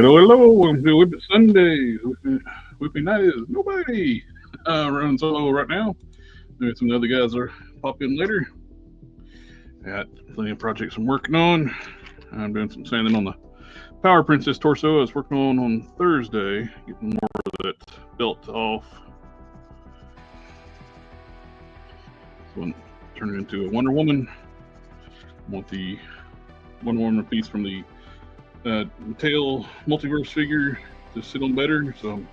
Hello, hello. Welcome to WIP IT Sunday. WIP IT night is nobody. Running solo right now. Maybe some of the other guys are pop in later. Got plenty of projects I'm working on. I'm doing some sanding on the Power Princess torso I was working on Thursday, getting more of that belt off. This one turned into a Wonder Woman. I want the Wonder Woman piece from the Mattel multiverse figure to sit on better, so I'm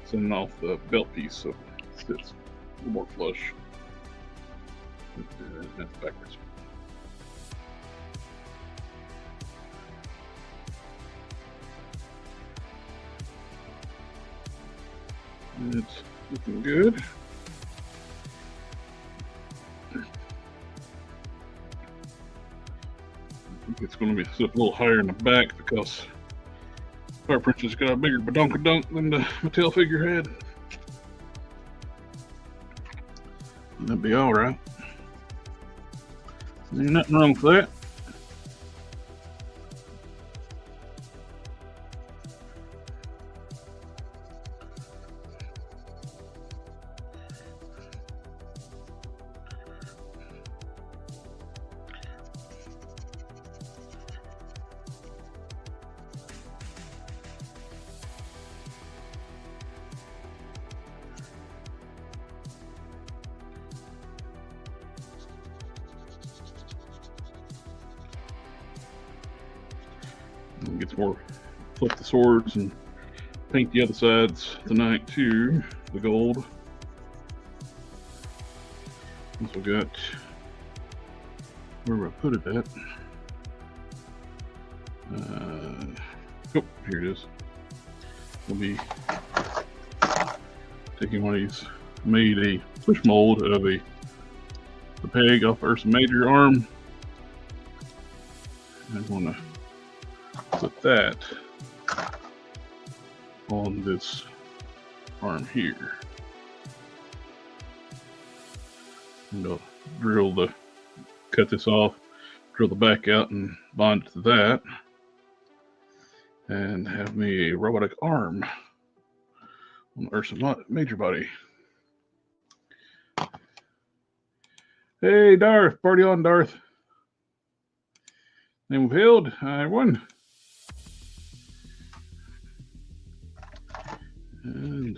sending off the belt piece so it sits a little more flush. That's backwards. It's looking good. I think it's going to be sit a little higher in the back because Power Princess got a bigger badonkadunk than the Mattel figure had. That'd be all right. There's nothing wrong with that. Gets more, flip the swords and paint the other sides tonight too, the gold. Also got, where do I put it at? Oh, here it is. We'll be taking one of these, made a push mold of the peg off Ursa Major arm. I want to put that on this arm here. And I'll cut this off, drill the back out and bond it to that. And have me a robotic arm on the Ursa Major body. Hey Darth, party on Darth. Name withheld, I won. And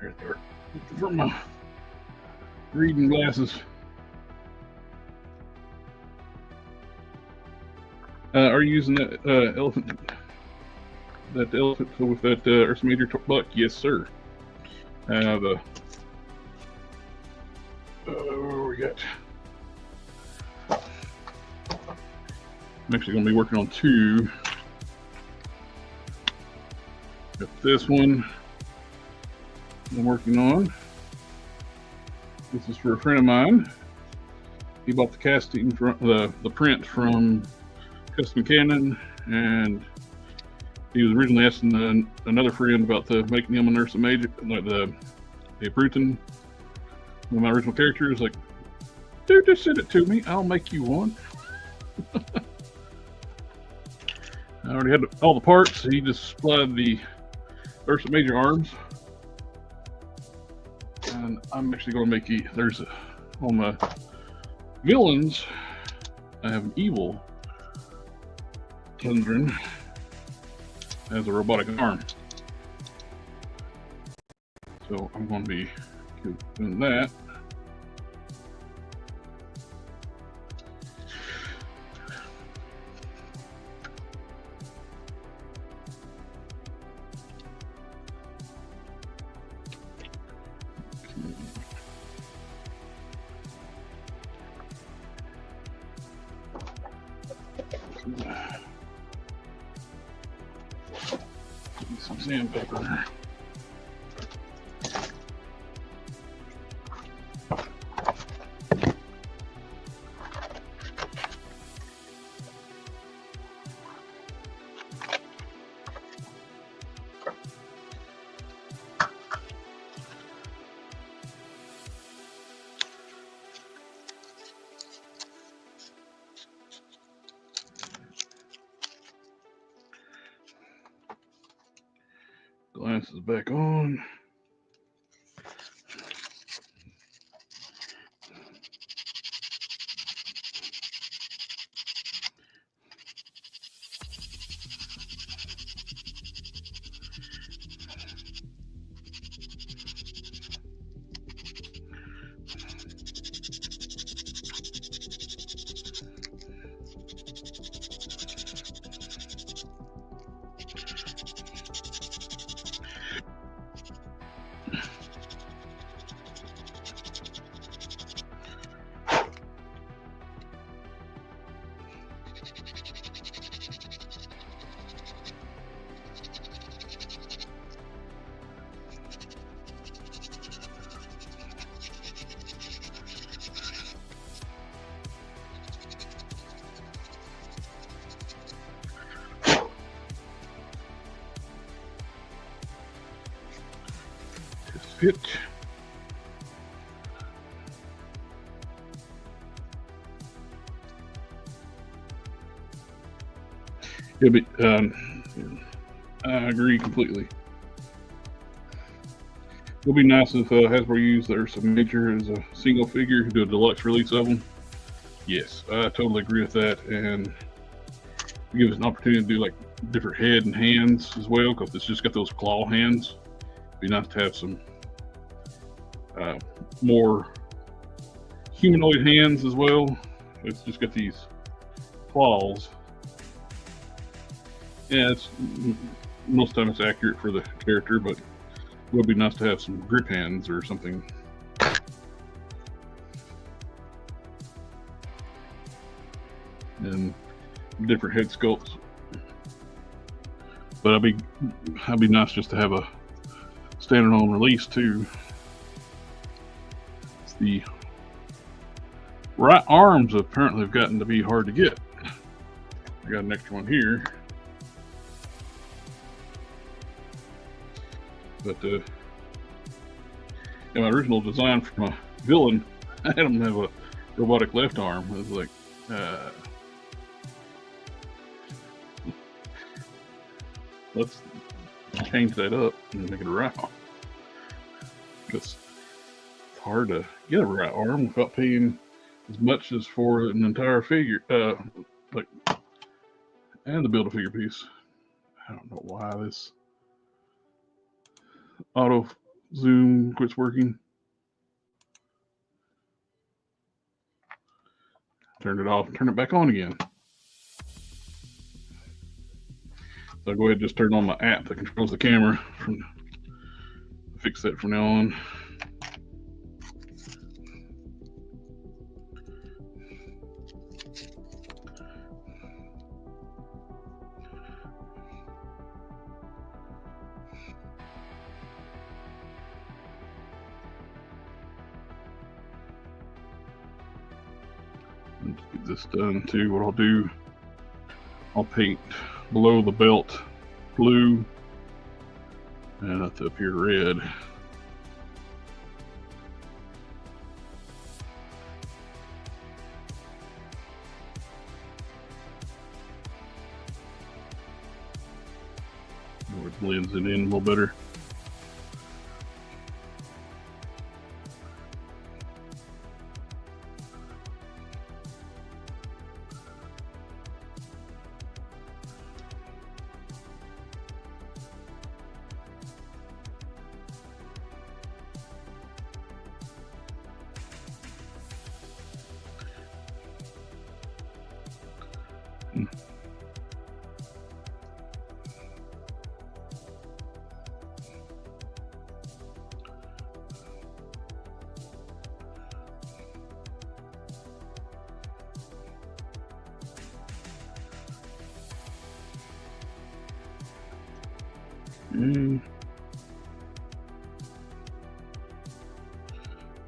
there they are. For my reading glasses. Are you using that elephant? That elephant with that Ursa Major buck? Yes, sir. Where we got? I'm actually going to be working on two. Got this one I'm working on. This is for a friend of mine. He bought the casting from the print from Custom Cannon, and he was originally asking another friend about making him an Ursa Major, like the Bruton, one of my original characters. Like, dude, just send it to me. I'll make you one. I already had all the parts. He just supplied the Ursa Major arms, and I'm actually going to make on my villains. I have an evil Tundran as a robotic arm. So I'm going to be doing that. Some sandpaper. glasses back on. Fit. Yeah, but I agree completely. It'll be nice if Hasbro used their signature as a single figure, do a deluxe release of them. Yes, I totally agree with that, and give us an opportunity to do like different head and hands as well, because it's just got those claw hands. It'd be nice to have some more humanoid hands as well. It's just got these claws. Yeah, it's most of the time it's accurate for the character, but it would be nice to have some grip hands or something. And different head sculpts. But it'd be nice just to have a standard on release too. It's the right arms apparently have gotten to be hard to get. I got an extra one here. But yeah, my original design for my villain, I had him have a robotic left arm. It was like, let's change that up and make it a right arm. Because it's hard to get a right arm without paying as much as for an entire figure, like, and the Build-A-Figure piece. I don't know why this auto zoom quits working. Turn it off and turn it back on again. So I'll go ahead and just turn on my app that controls the camera from Fixit from now on. Let's get this done too. What I'll do, I'll paint below the belt blue and up here red. Or it blends it in a little better.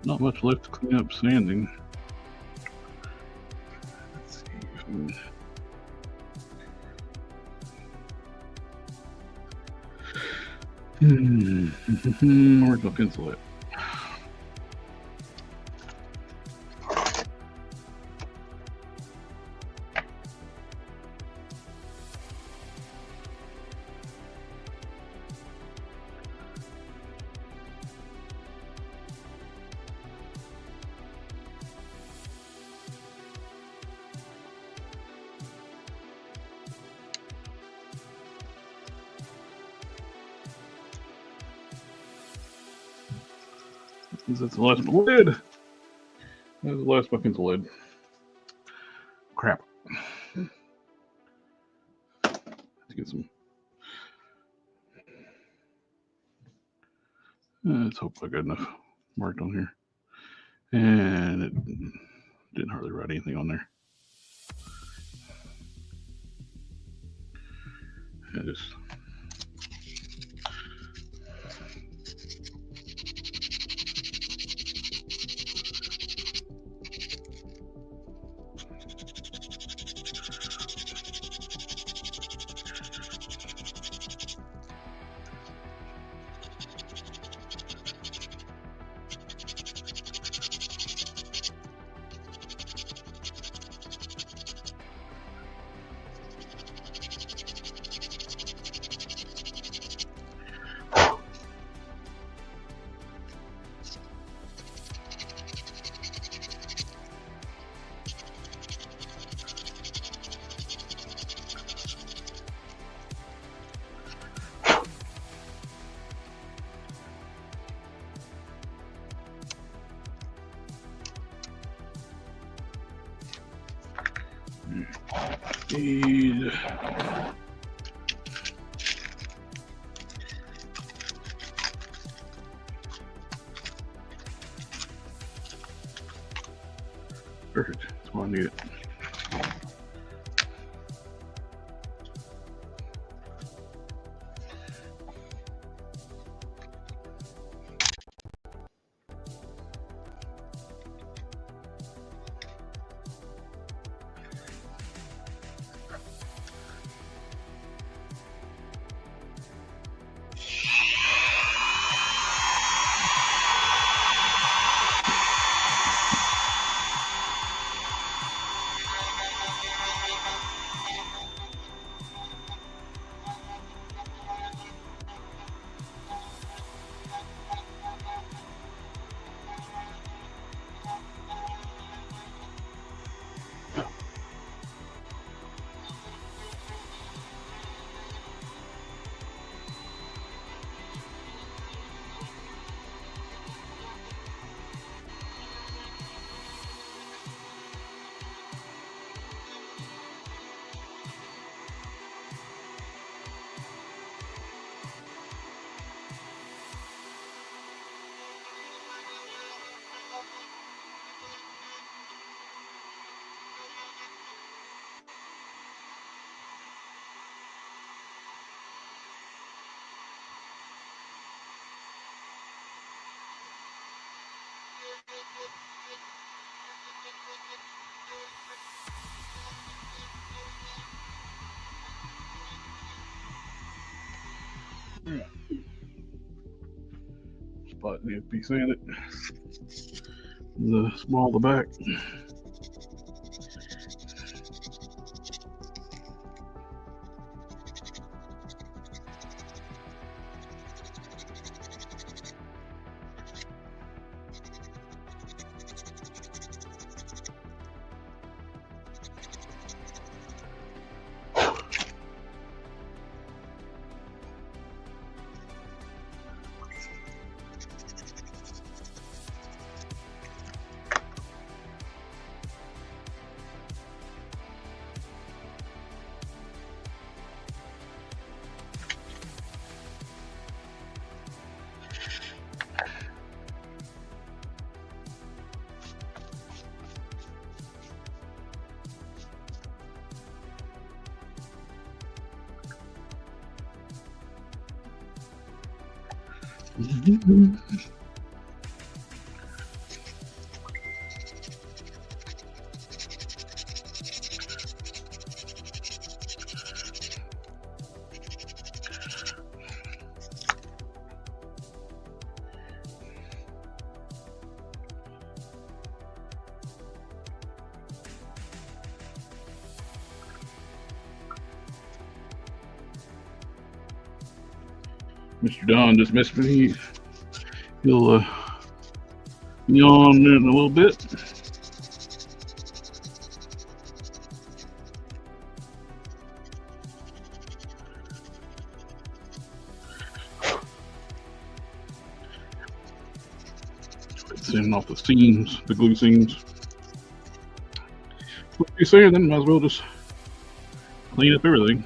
Not much left to clean up sanding. Let's see. Where's my pencil at? That's the last lid. That's the last bucket's lid. Crap. Let's get some. Let's hope I got enough marked on here. And it didn't hardly write anything on there. I just. Need perfect. That's why I need it. Spot needs to be sanded. The small the back. Mr. Don just missed me. He'll yawn in a little bit. sanding off the seams, the glue seams. What you saying? Then might as well just clean up everything.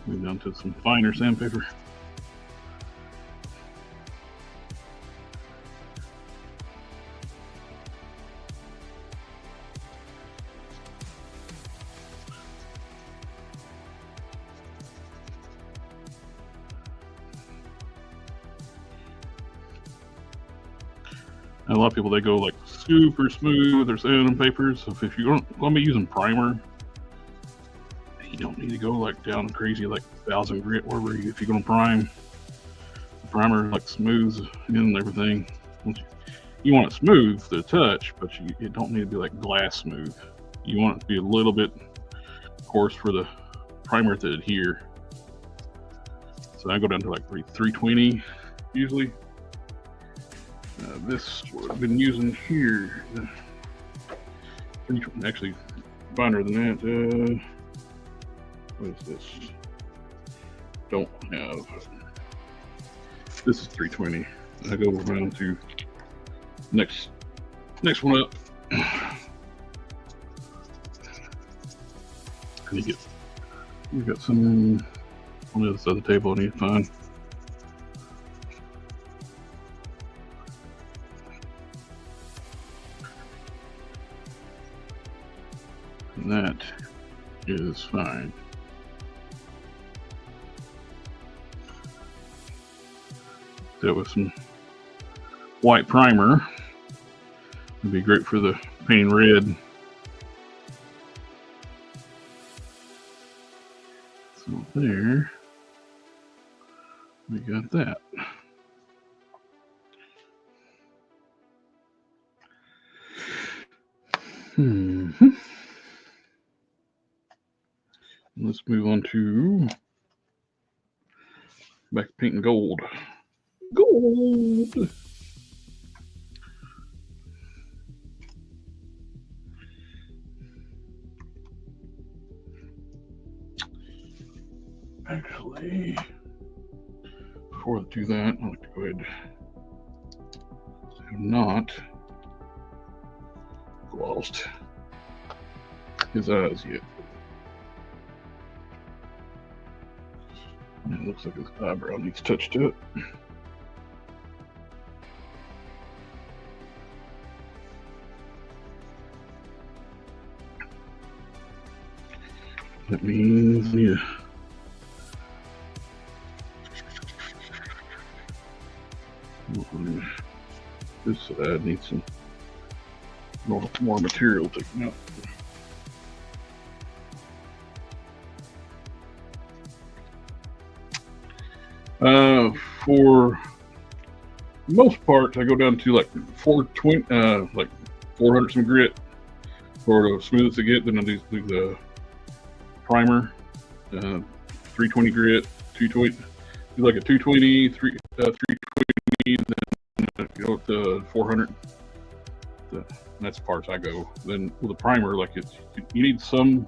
Move down to some finer sandpaper. And a lot of people, they go like super smooth or sandpaper. So if you're going to be using primer, you don't need to go like down crazy like 1000 grit wherever if you're going to prime. The primer like smooths in and everything. You want it smooth to touch, but it don't need to be like glass smooth. You want it to be a little bit coarse for the primer to adhere. So I go down to like 320 usually. This what I've been using here. Actually, finer than that. What is this? Don't have. This is 320. I go around to next one up. You got some on the other side of the table I need to find. And that is fine. That with some white primer. It'd be great for the painting red. So there, we got that. Let's move on to back to painting gold. Gold. Actually, before I do that, I'd like to go ahead and not glossed his eyes yet. It looks like his eyebrow needs touch to it. That means, yeah. This side needs some more material taken out. For most parts, I go down to like 420, like 400 some grit for the smoothest to get. Then I do the primer, 320 grit, 220. Do like a 220, 320, then go up to 400. That's the parts I go. Then with the primer, like you need some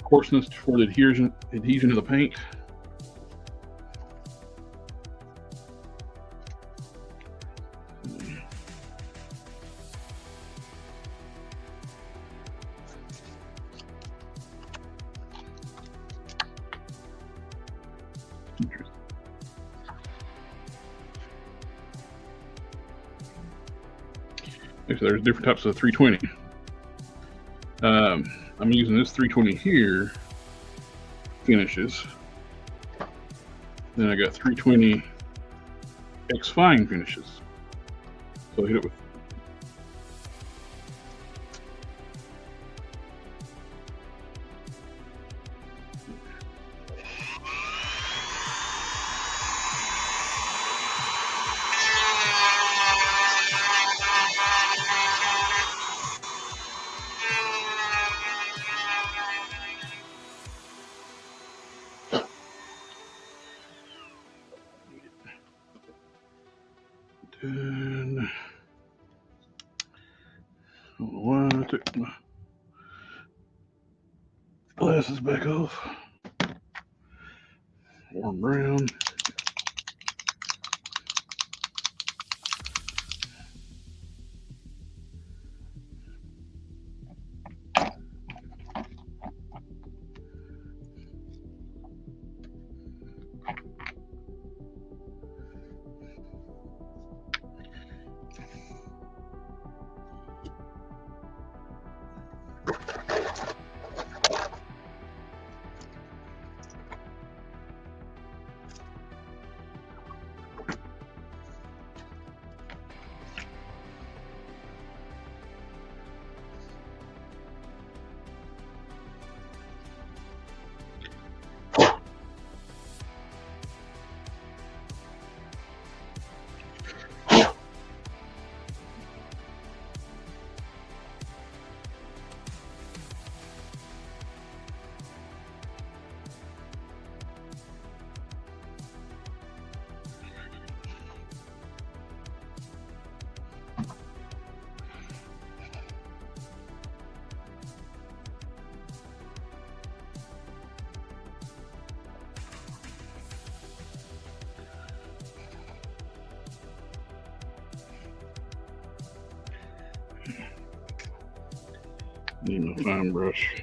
coarseness for the adhesion to the paint. Actually, there's different types of 320. I'm using this 320 here, finishes. Then I got 320 X Fine finishes. So I hit it with and I don't know why I took my glasses back off. Warm brown. Need my fine brush.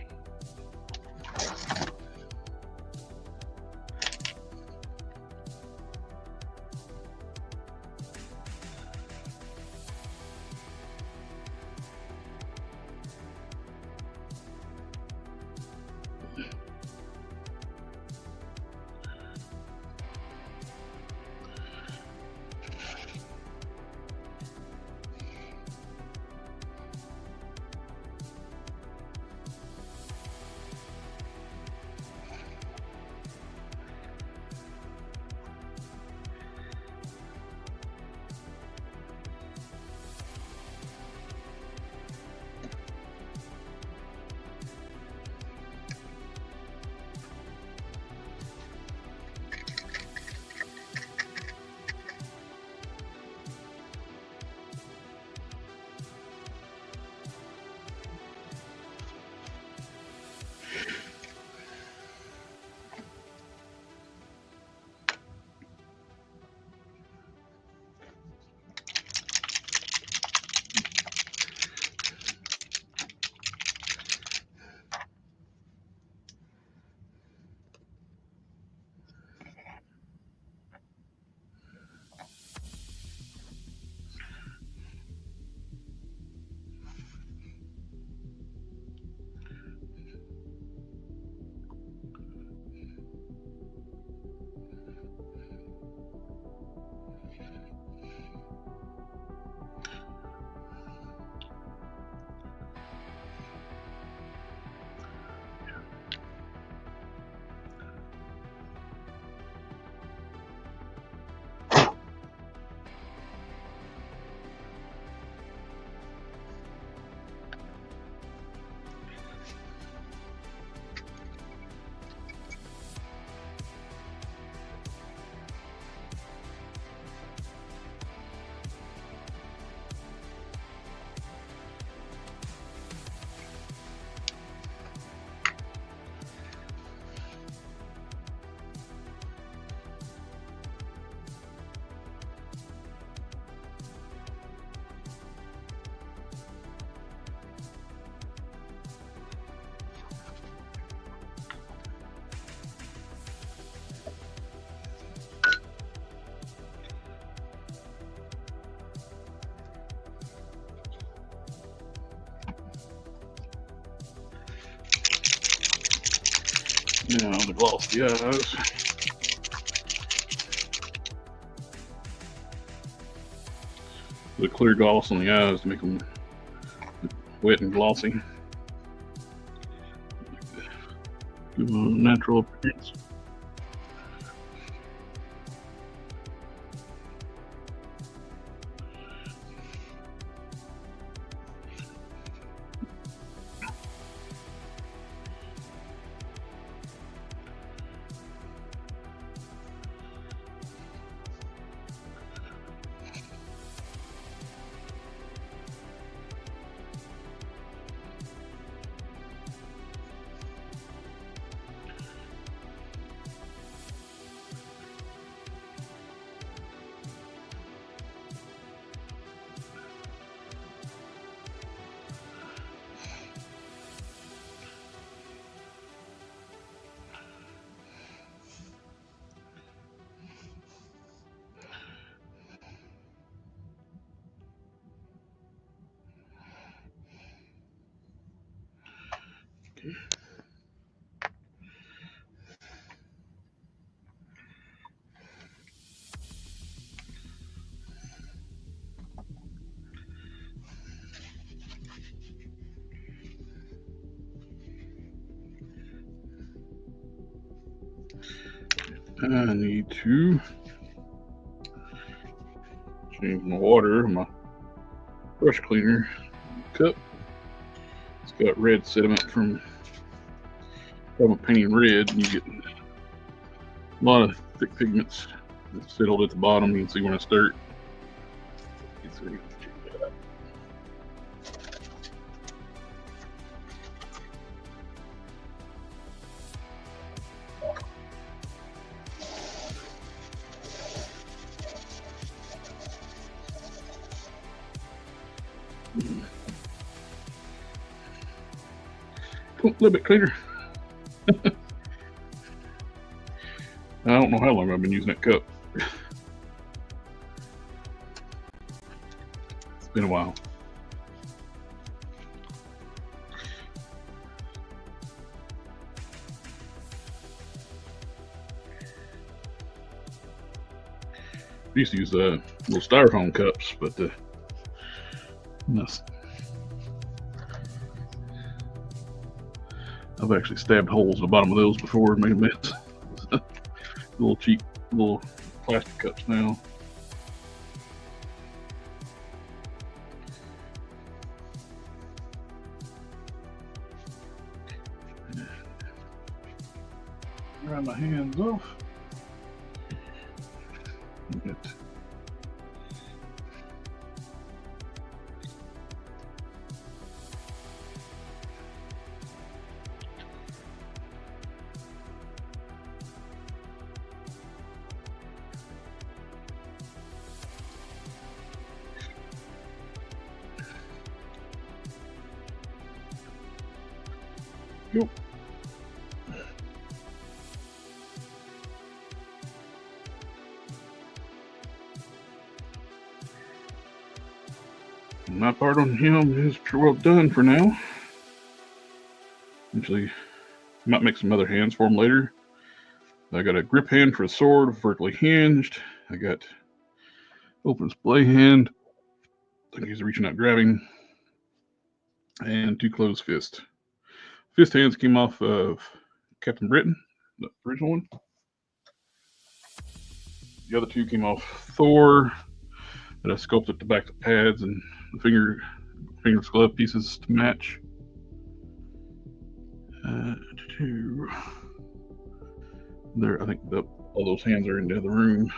Now the glossy eyes. The clear gloss on the eyes to make them wet and glossy. Give them a natural appearance. I need to change my water, my brush cleaner cup. It's got red sediment from painting red, and you get a lot of thick pigments that settled at the bottom. You can see when I start. A little bit cleaner. I don't know how long I've been using that cup. It's been a while. I used to use little styrofoam cups, but I've actually stabbed holes in the bottom of those before and made a mess. Little cheap little plastic cups now. Dry my hands off. Yep. My part on him is pretty well done for now. Actually, I might make some other hands for him later. I got a grip hand for a sword, vertically hinged. I got open display hand. I think he's reaching out grabbing. And two closed fists. Fist hands came off of Captain Britain, the original one. The other two came off Thor that I sculpted to back the pads and the fingers glove pieces to match. Two. There, I think all those hands are in the other room.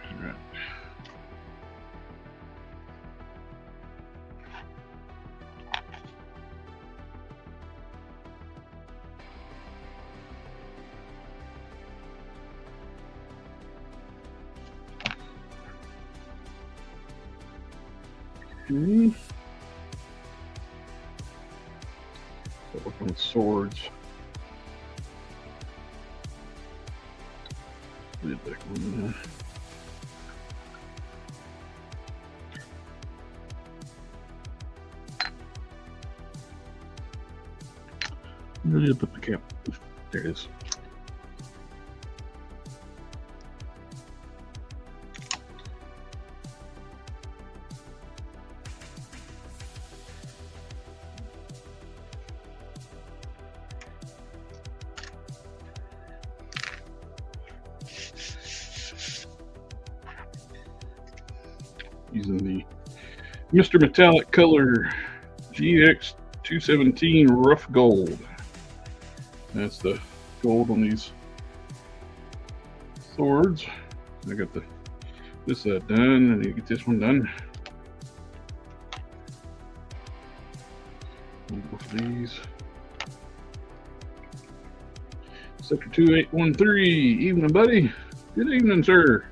All right. Okay. So working with swords. Leave that one there. Where did I put the cap? There it is. Using the Mr. Metallic Color GX 217 Rough Gold. That's the gold on these swords. I got this done. I need to get this one done. Both of these. Sector 2813. Evening, buddy. Good evening, sir.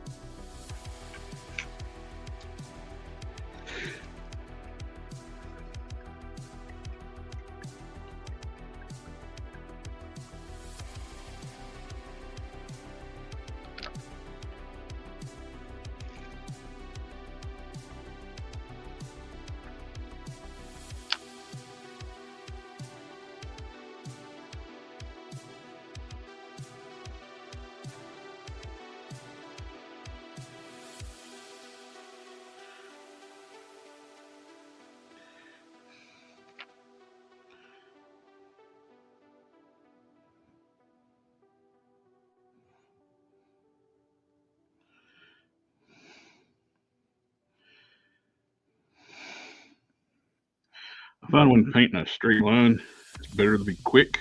I find when painting a straight line, it's better to be quick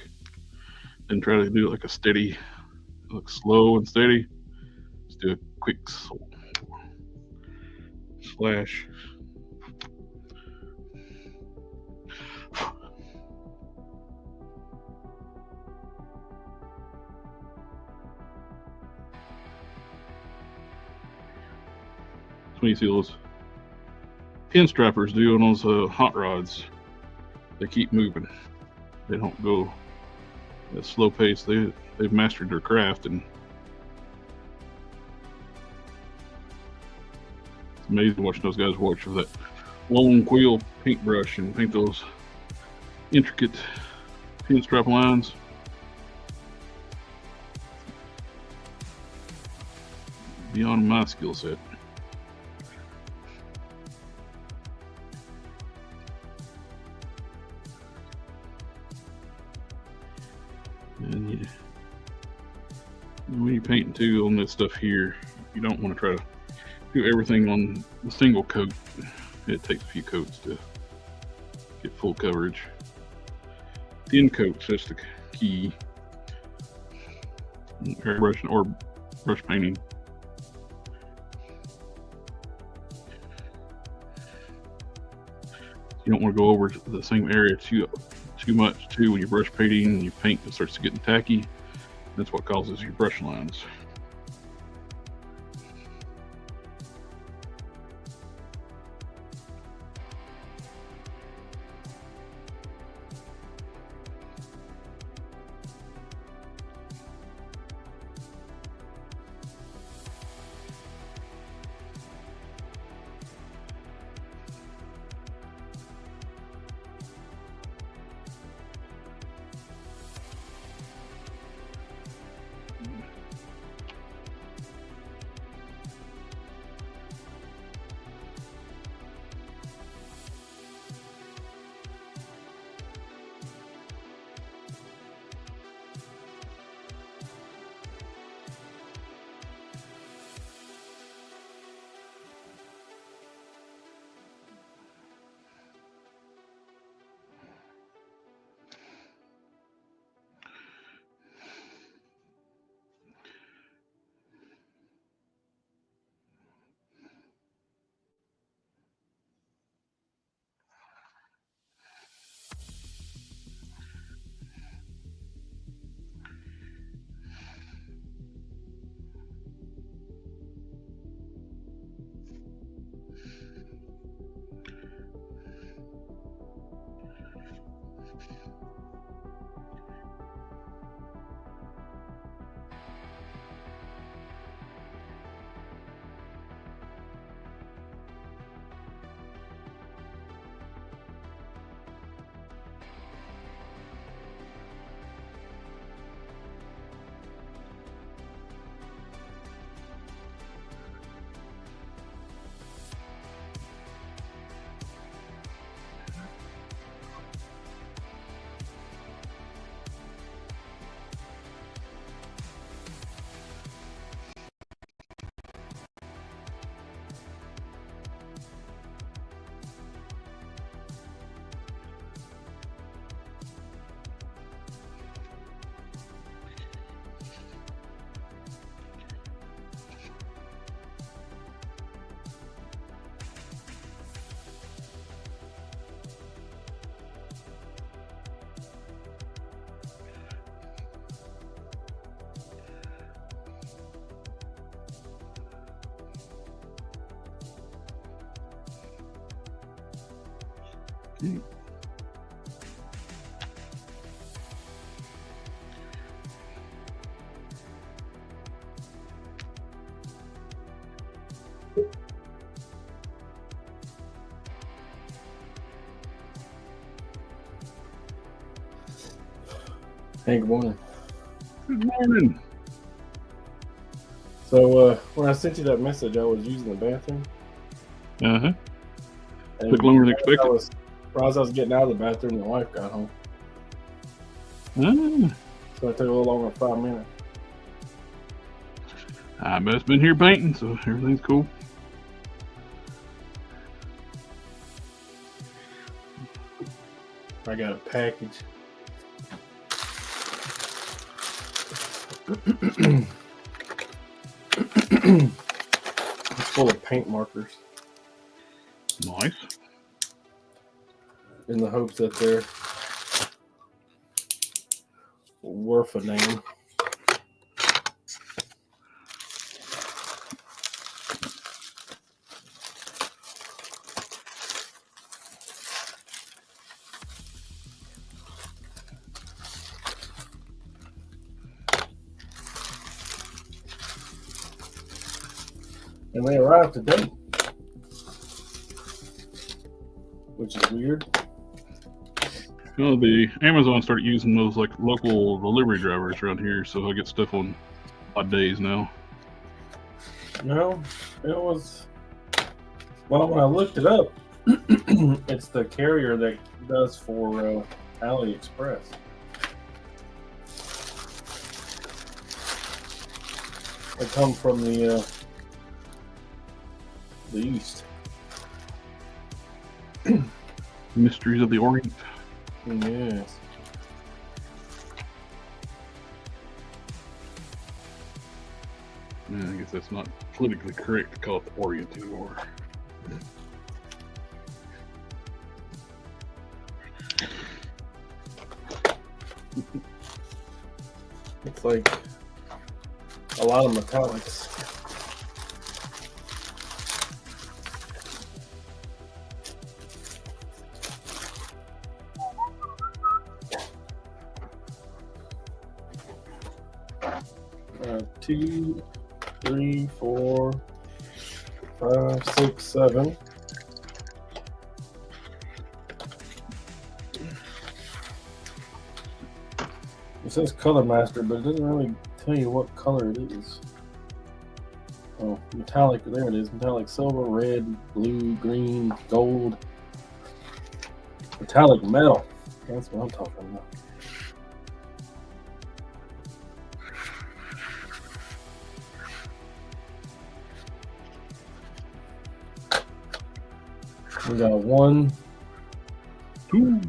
than try to do it like a steady, look slow and steady. Just do a quick slash. That's when you see those pinstrappers do on those hot rods. They keep moving. They don't go at a slow pace. They've mastered their craft, and it's amazing watching those guys watch with that long quill paintbrush and paint those intricate pinstrap lines. Beyond my skill set. And when you're painting too on this stuff here, you don't want to try to do everything on the single coat. It takes a few coats to get full coverage. Thin coats, that's the key. Airbrushing or brush painting. You don't want to go over the same area too much too. When you brush painting and you paint, it starts getting tacky. That's what causes your brush lines. Okay. Hey, good morning. Good morning. So when I sent you that message, I was using the bathroom. Uh-huh. And Took longer than expected. as I was getting out of the bathroom, my wife got home. Ah, So it took a little longer than 5 minutes. I bet it's been here painting, so everything's cool. I got a package. It's full of paint markers Nice. in the hopes that they're worth a name. And they arrived today, which is weird. Well, the Amazon started using those like local delivery drivers around here, so I get stuff on odd days now. No, it was. Well, when I looked it up, it's the carrier that does for AliExpress. They come from the east. Mysteries of the Orient. Yes. Yeah, I guess that's not politically correct to call it the Orient anymore. It's like a lot of metallics. Two, 3, 4, 5, 6, 7. It says Color Master, but it doesn't really tell you what color it is. Oh, metallic, there it is. Metallic silver, red, blue, green, gold. Metallic metal. That's what I'm talking about. We got 1, 2,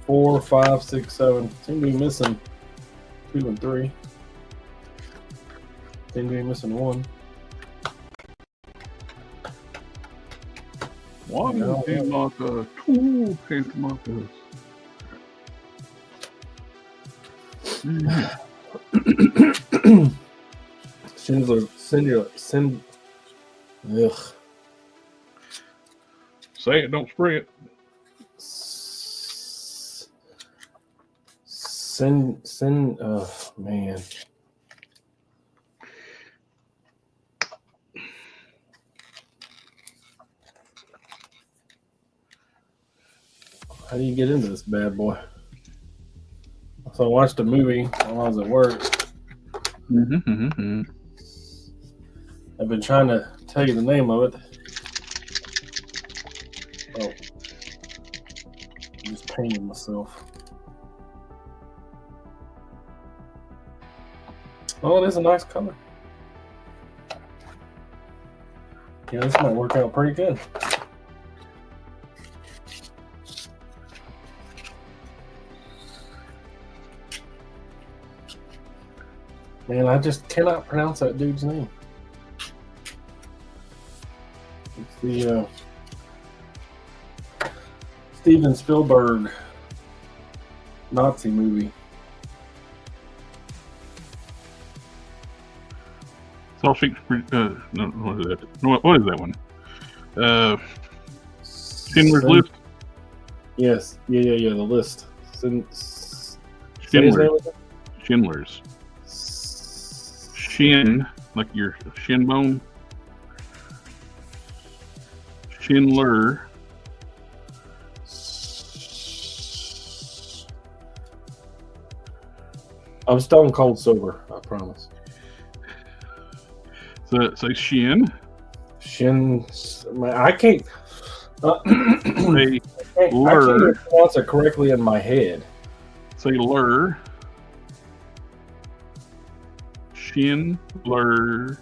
4, 5, 6, 7. Seem to be missing 2 and 3. Seem to be missing 1. One paint marker, 2 paint markers. Ugh. Say it, don't spray it. Oh man. How do you get into this bad boy? So I watched a movie while I was at work. I've been trying to tell you the name of it. Oh, I'm just painting myself. Oh, it is a nice color. Yeah, this might work out pretty good. Man, I just cannot pronounce that dude's name. It's the Steven Spielberg Nazi movie. No, what is that? What is that one? Schindler's List? Yes. Yeah. The list. Say his name Schindler's. again? Schindler's. Shin, like your shin bone. Schindler. I'm stone cold sober, I promise. So say Shin. Shin. I can't. Say I can't even pronounce it correctly in my head. Say Lur. Schindler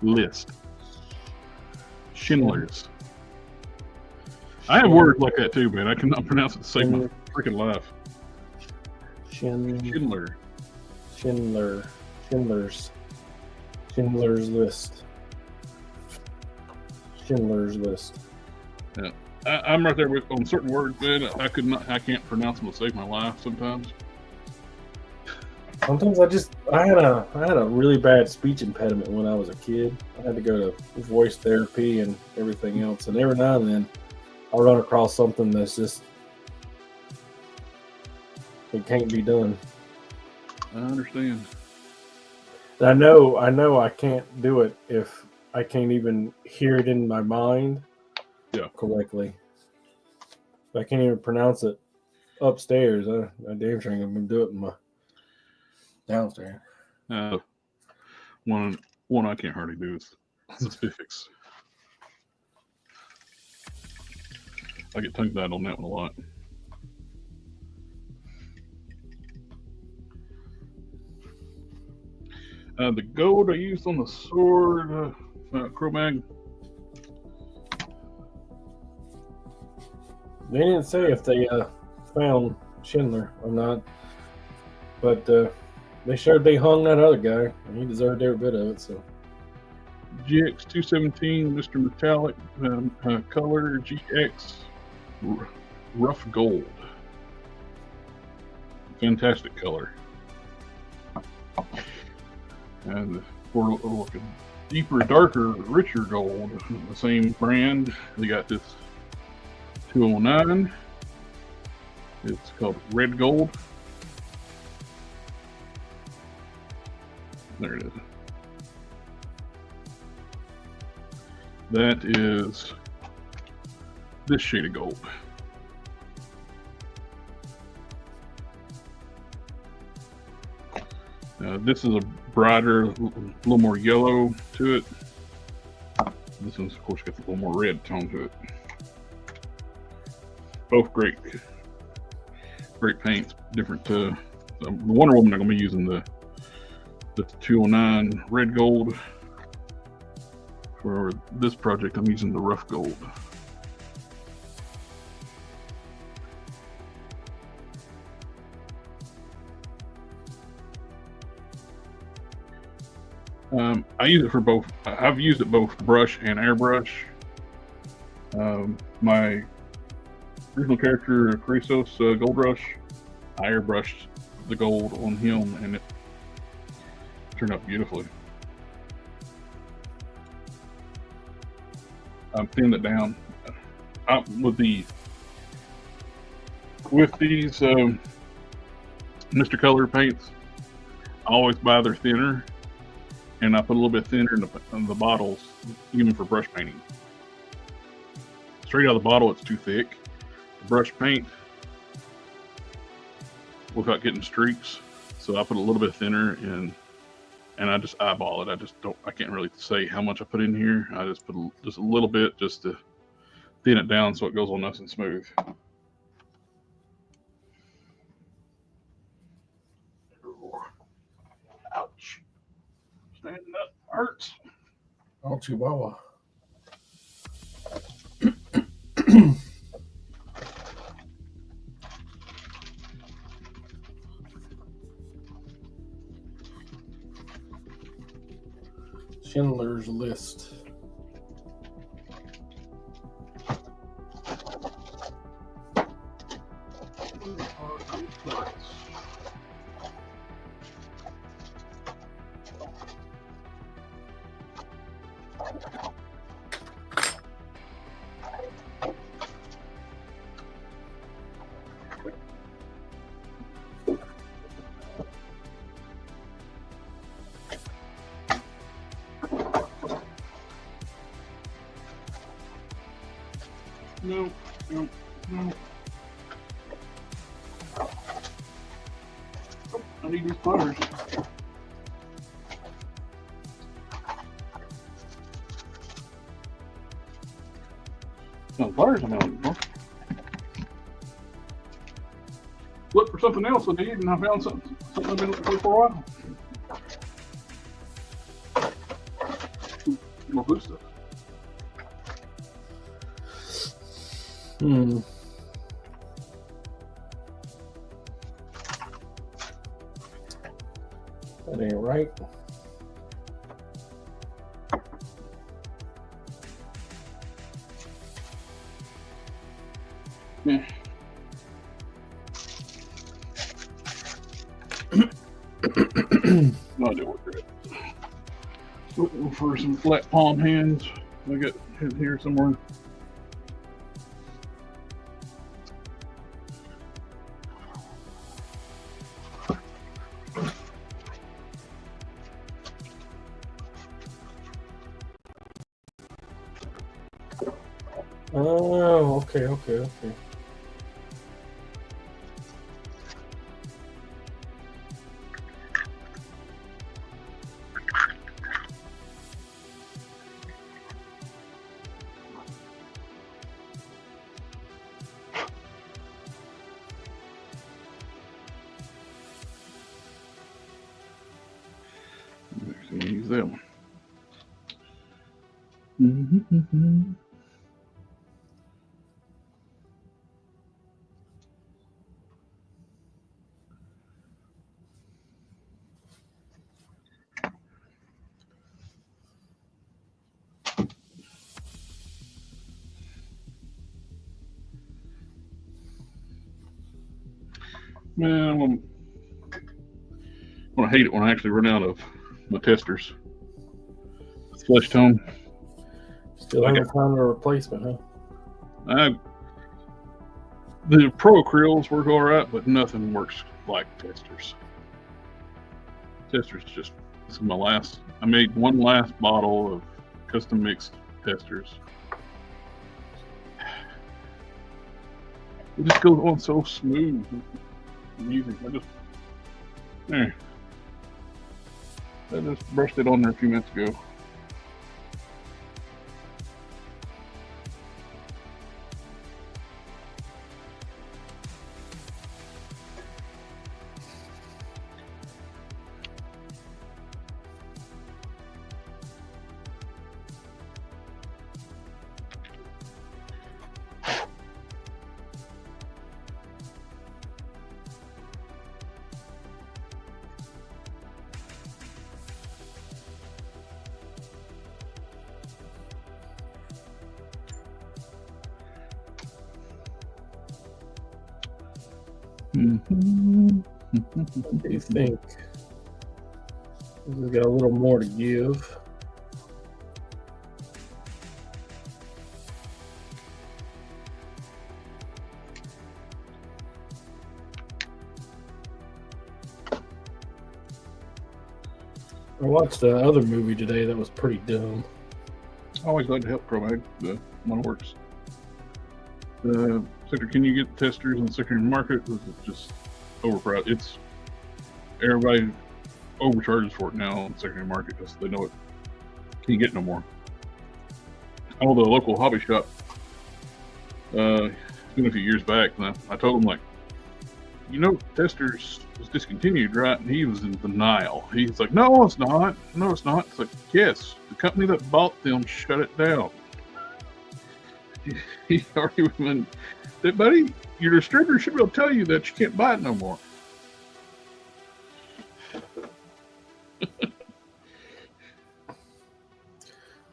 list. Schindler's. I have words like that too, man. I cannot pronounce it to save my freaking life. Schindler. Schindler's list. Schindler's list. Yeah, I'm right there with on certain words, man. I can't pronounce them to save my life sometimes. Sometimes I had a really bad speech impediment when I was a kid. I had to go to voice therapy and everything else, and every now and then I'll run across something that's just it can't be done. I understand. And I know I can't do it if I can't even hear it in my mind correctly. If I can't even pronounce it upstairs, I damn sure ain't gonna do it in my downstairs. One I can't hardly do is specifics. I get tongue tied on that one a lot. The gold I used on the sword, Cro-Mag. They didn't say if they found Schindler or not, but they showed they hung that other guy, and he deserved every bit of it. So GX 217, Mr. Metallic, color GX, rough gold. Fantastic color. And for looking deeper, darker, richer gold, the same brand, they got this 209. It's called red gold. There it is. That is this shade of gold. This is a brighter, a little more yellow to it. This one's, of course, got a little more red tone to it. Both great paints. Different. The Wonder Woman, I'm going to be using the 209 red gold. For this project, I'm using the rough gold. I use it for both. I've used it both brush and airbrush. My original character, Chrysos, Gold Rush, I airbrushed the gold on him, and it turned out beautifully. I'm thinning it down. With these Mr. Color paints, I always buy their thinner, and I put a little bit thinner in the bottles, even for brush painting. Straight out of the bottle, it's too thick. Brush paint, without getting streaks, so I put a little bit thinner in, and I just eyeball it. I can't really say how much I put in here. I just put just a little bit just to thin it down so it goes on nice and smooth. Ouch. Standing up hurts. oh, Chihuahua. Schindler's List. No, no, no. I need these pliers. No, pliers I'm looking for. Look for something else I need, and I found something I've been looking for a while. More blue stuff. That ain't right. Yeah. No idea what they're at. Looking for some flat palm hands. I got here somewhere. Oh, okay. Use that one. Mm-hmm. Man, I hate it when I actually run out of my testers. Flesh tone. Still haven't found a replacement, huh? The Pro Acryls work all right, but nothing works like testers. Testers just, this is my last. I made one last bottle of custom mixed testers. It just goes on so smooth. Music. I just brushed it on there a few minutes ago. What do you think? We've got a little more to give. I watched the other movie today that was pretty dumb. I always like to help ProMag, the one that works. Sector, can you get testers in the secondary market? Is it just overpriced? It's everybody overcharges for it now in the secondary market because they know it can't get no more. I know the local hobby shop. It's been a few years back, and I told him, like, you know, testers was discontinued, right? And he was in denial. He's like, no, it's not. No, it's not. It's like, yes, the company that bought them shut it down. He argued with him, buddy, your distributor should be able to tell you that you can't buy it no more.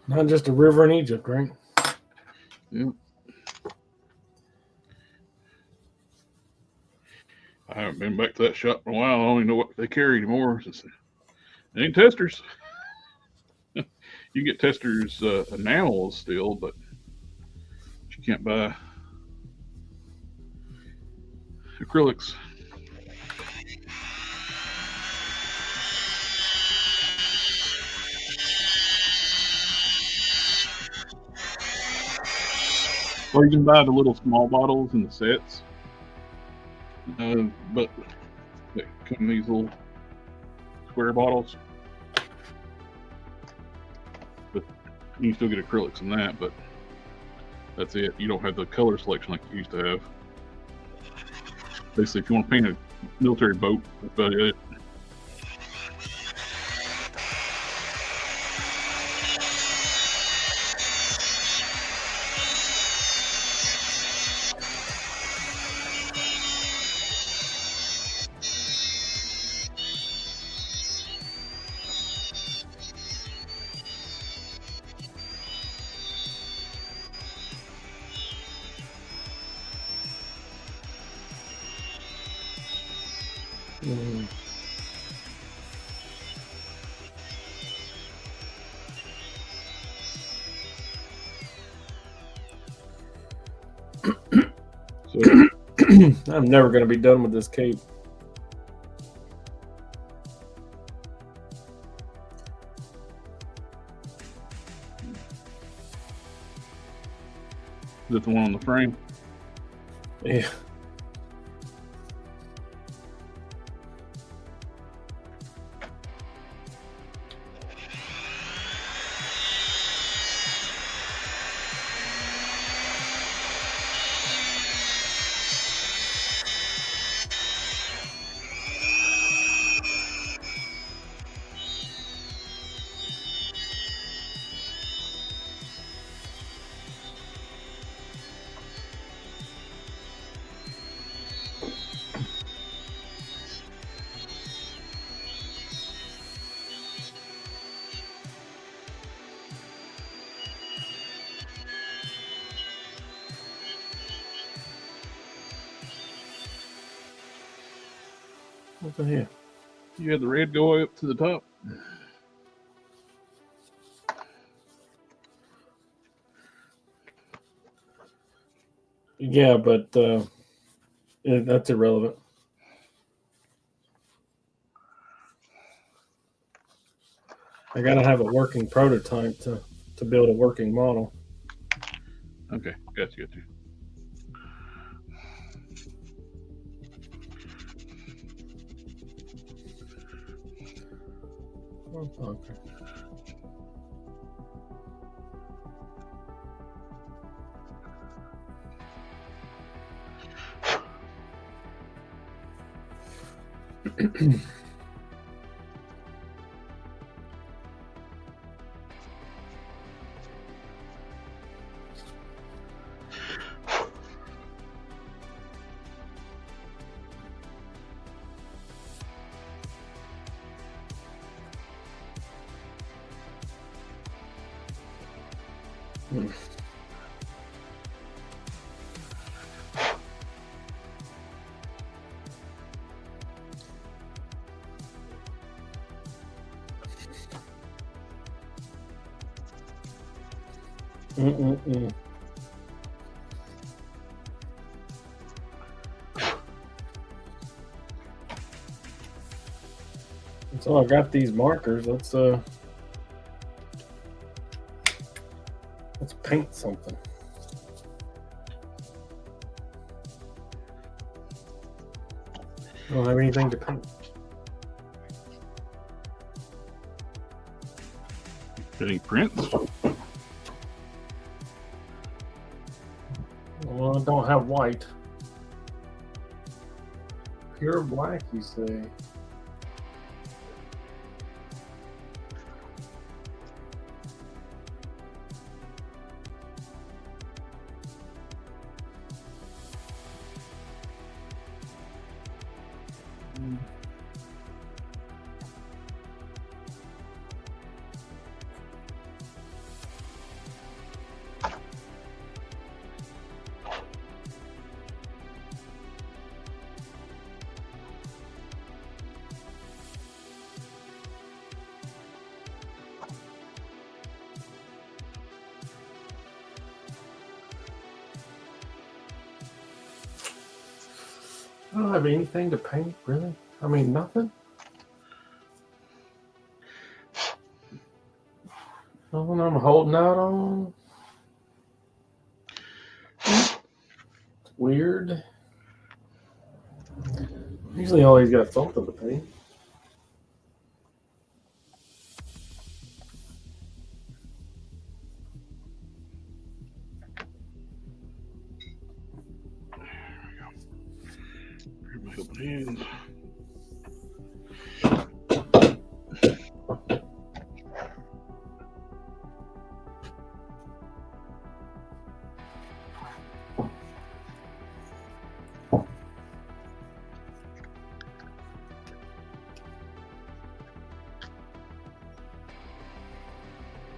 Not just a river in Egypt, right? Yeah. I haven't been back to that shop in a while. I don't even know what they carry anymore. It ain't testers. You can get testers enamels still, but you can't buy acrylics. Or you can buy the little small bottles in the sets. But they come in these little square bottles. But you can still get acrylics in that, but that's it. You don't have the color selection like you used to have. Basically, if you want to paint a military boat, that's about it. Mm. So I'm never going to be done with this cape. is that the one on the frame? Yeah. What the hell? You had the red go up to the top. Yeah, but that's irrelevant. I gotta have a working prototype to build a working model. Okay, got you. Oh, okay. So I got these markers. Let's paint something. I don't have anything to paint. Got any prints? Well, I don't have white. Pure black, you say? I don't have anything to paint, really. I mean, nothing. Nothing I'm holding out on. weird. Usually always got something to paint. My helping hands.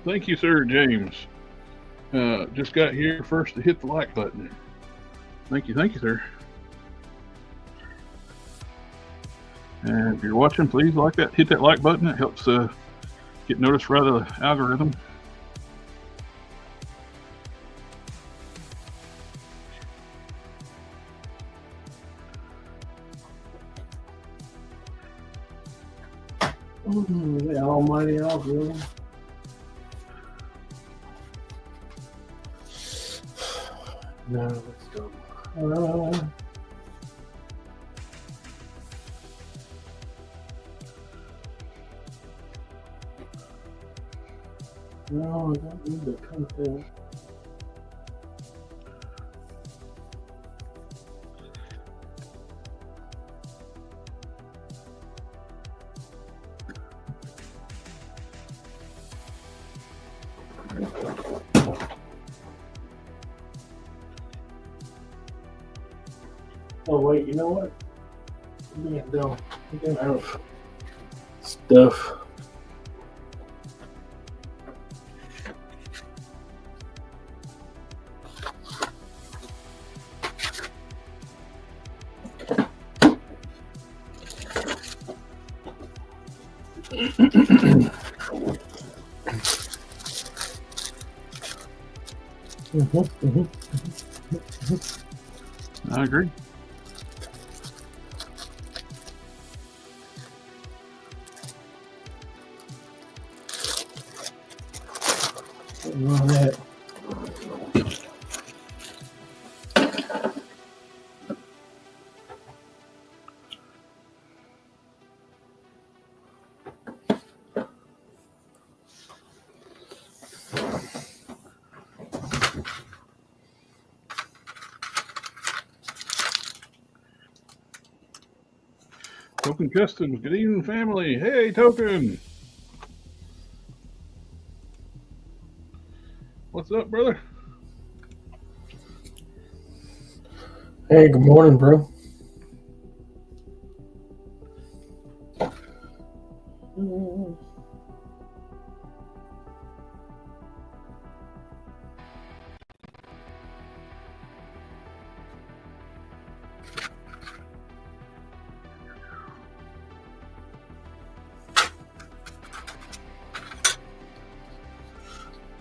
Thank you, sir, James. Just got here first to hit the like button. Thank you, sir. And if you're watching, please hit that like button. It helps get noticed by the algorithm. The almighty algorithm. No, let's go. No, I don't need the content. Oh wait, you know what? I'm getting out of stuff. I agree. On that. Token Customs, good evening, family. Hey, Token. What's up, brother? Hey, good morning, bro.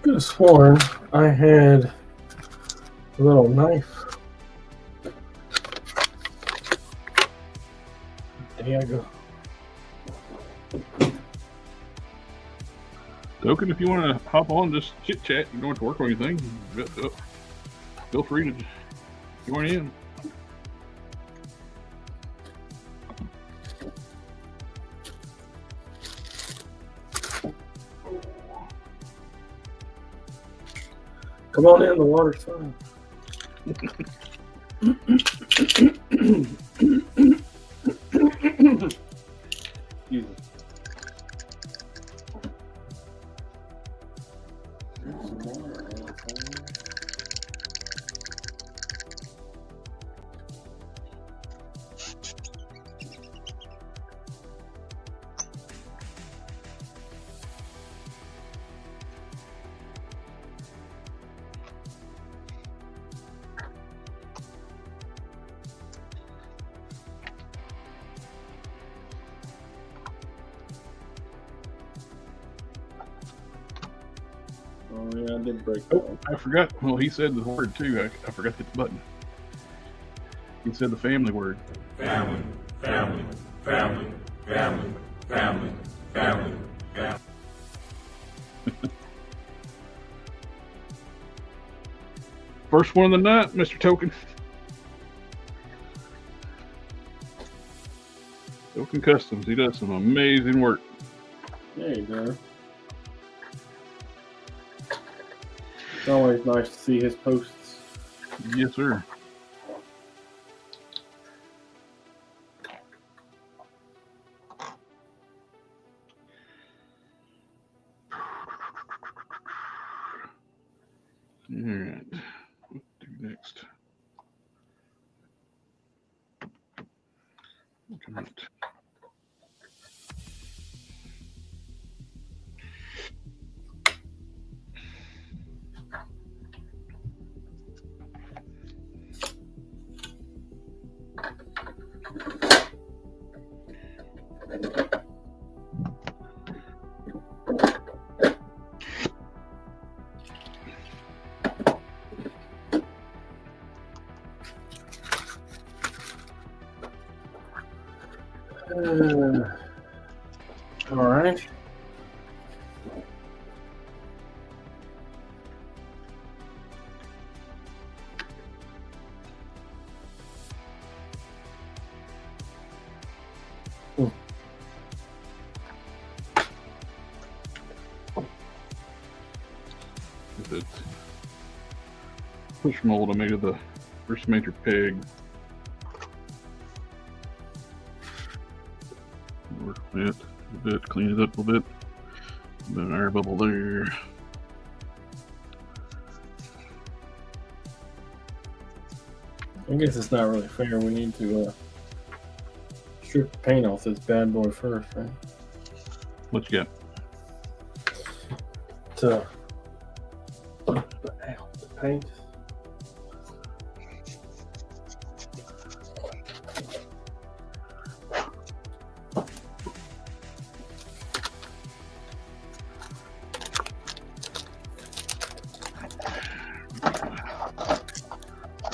Could have sworn I had a little knife. There you go. Token, if you want to hop on, just chit chat. You don't have to work on anything. Feel free to join in. Come on in, the water's fine. Excuse me. Oh yeah, I did break that one. I forgot. Well, he said the word too. I forgot to hit the button. He said the family word. Family, family, family, family, family, family, family. First one of the night, Mr. Token. Jason Customs. He does some amazing work. There you go. It's always nice to see his posts. Yes, sir. All right. What do next? Come on. All right. The push mold I made of the first major peg. Work on it a bit, clean it up a little bit. Then air bubble there. I guess it's not really fair. We need to strip the paint off this bad boy first, right? What you got? To the paint.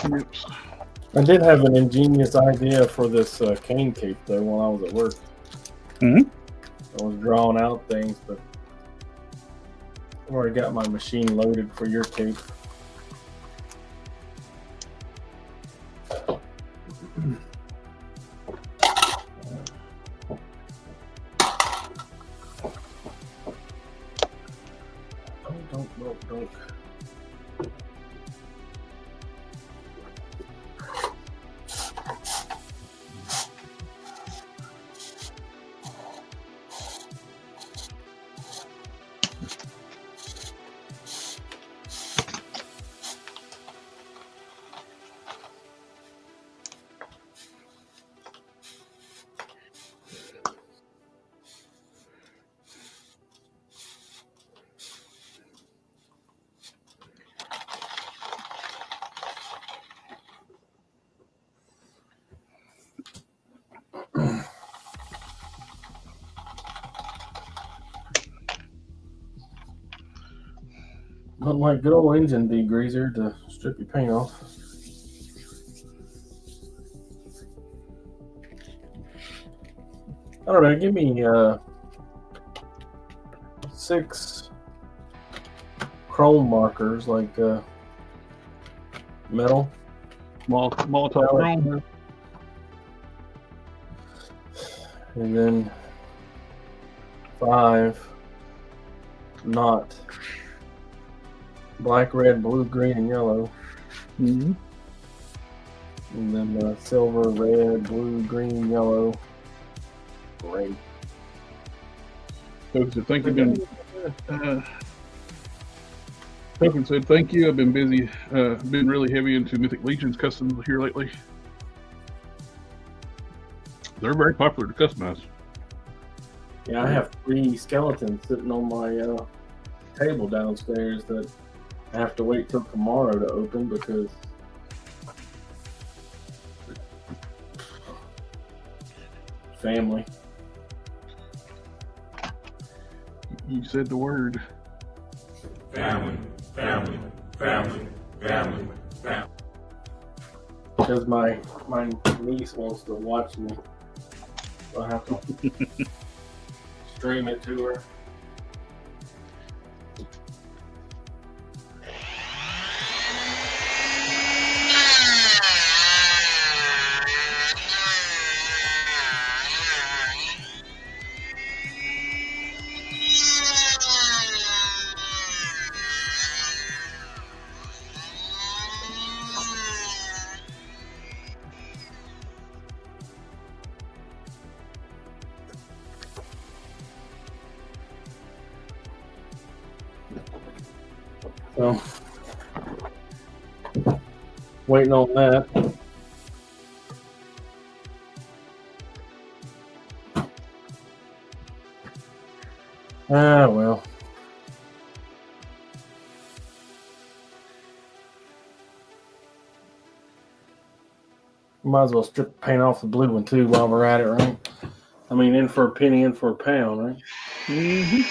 Oops. I did have an ingenious idea for this cane cape though while I was at work. Mm-hmm. I was drawing out things, but I've already got my machine loaded for your cape. Don't. Not like good old engine degreaser to strip your paint off. I don't know, give me 6 chrome markers, like metal. Molotov chrome. And then 5 not black, red, blue, green, and yellow. Mm-hmm. And then silver, red, blue, green, yellow, gray. Folks, I think you've been. Token said, "Thank you. I've been busy. Been really heavy into Mythic Legions customs here lately. They're very popular to customize." Yeah, I have 3 skeletons sitting on my table downstairs that I have to wait till tomorrow to open because family. You said the word. Family, family, family, family, family. Because my niece wants to watch me. So I have to stream it to her. So, waiting on that. Ah, well. Might as well strip the paint off the blue one too while we're at it, right? I mean, in for a penny, in for a pound, right? Mm-hmm.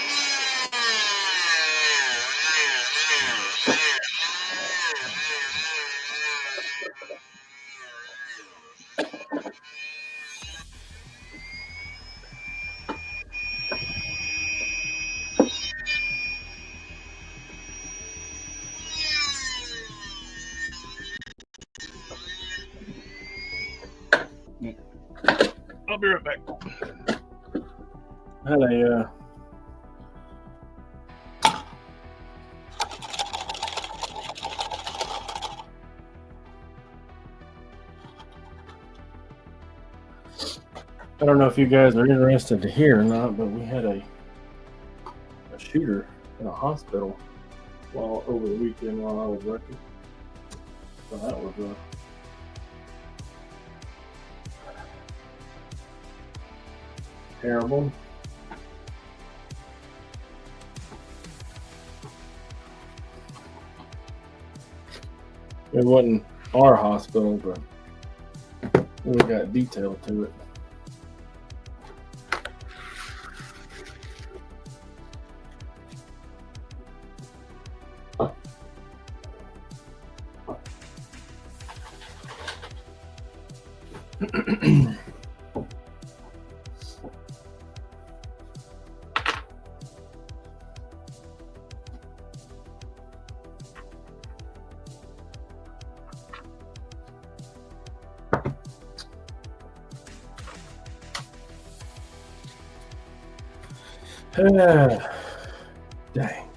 I'll be right back. Had a I don't know if you guys are interested to hear or not, but we had a shooter in a hospital over the weekend while I was working. So that was terrible. It wasn't our hospital, but we got detail to it. Dang.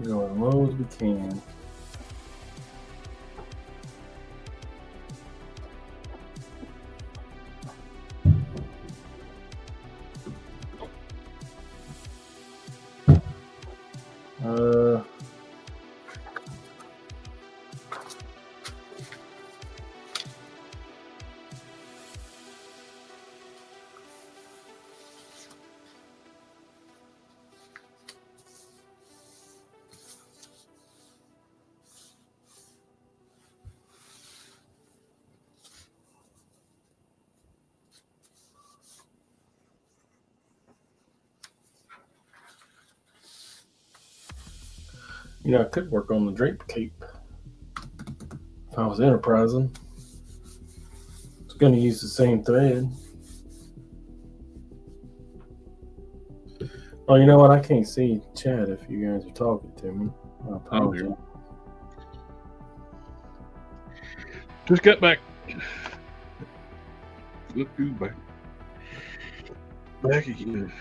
Go as low as we can. You know, I could work on the drape cape if I was enterprising. It's going to use the same thread. Oh, you know what? I can't see chat if you guys are talking to me. I apologize. Just got back. Look who's back. Back again.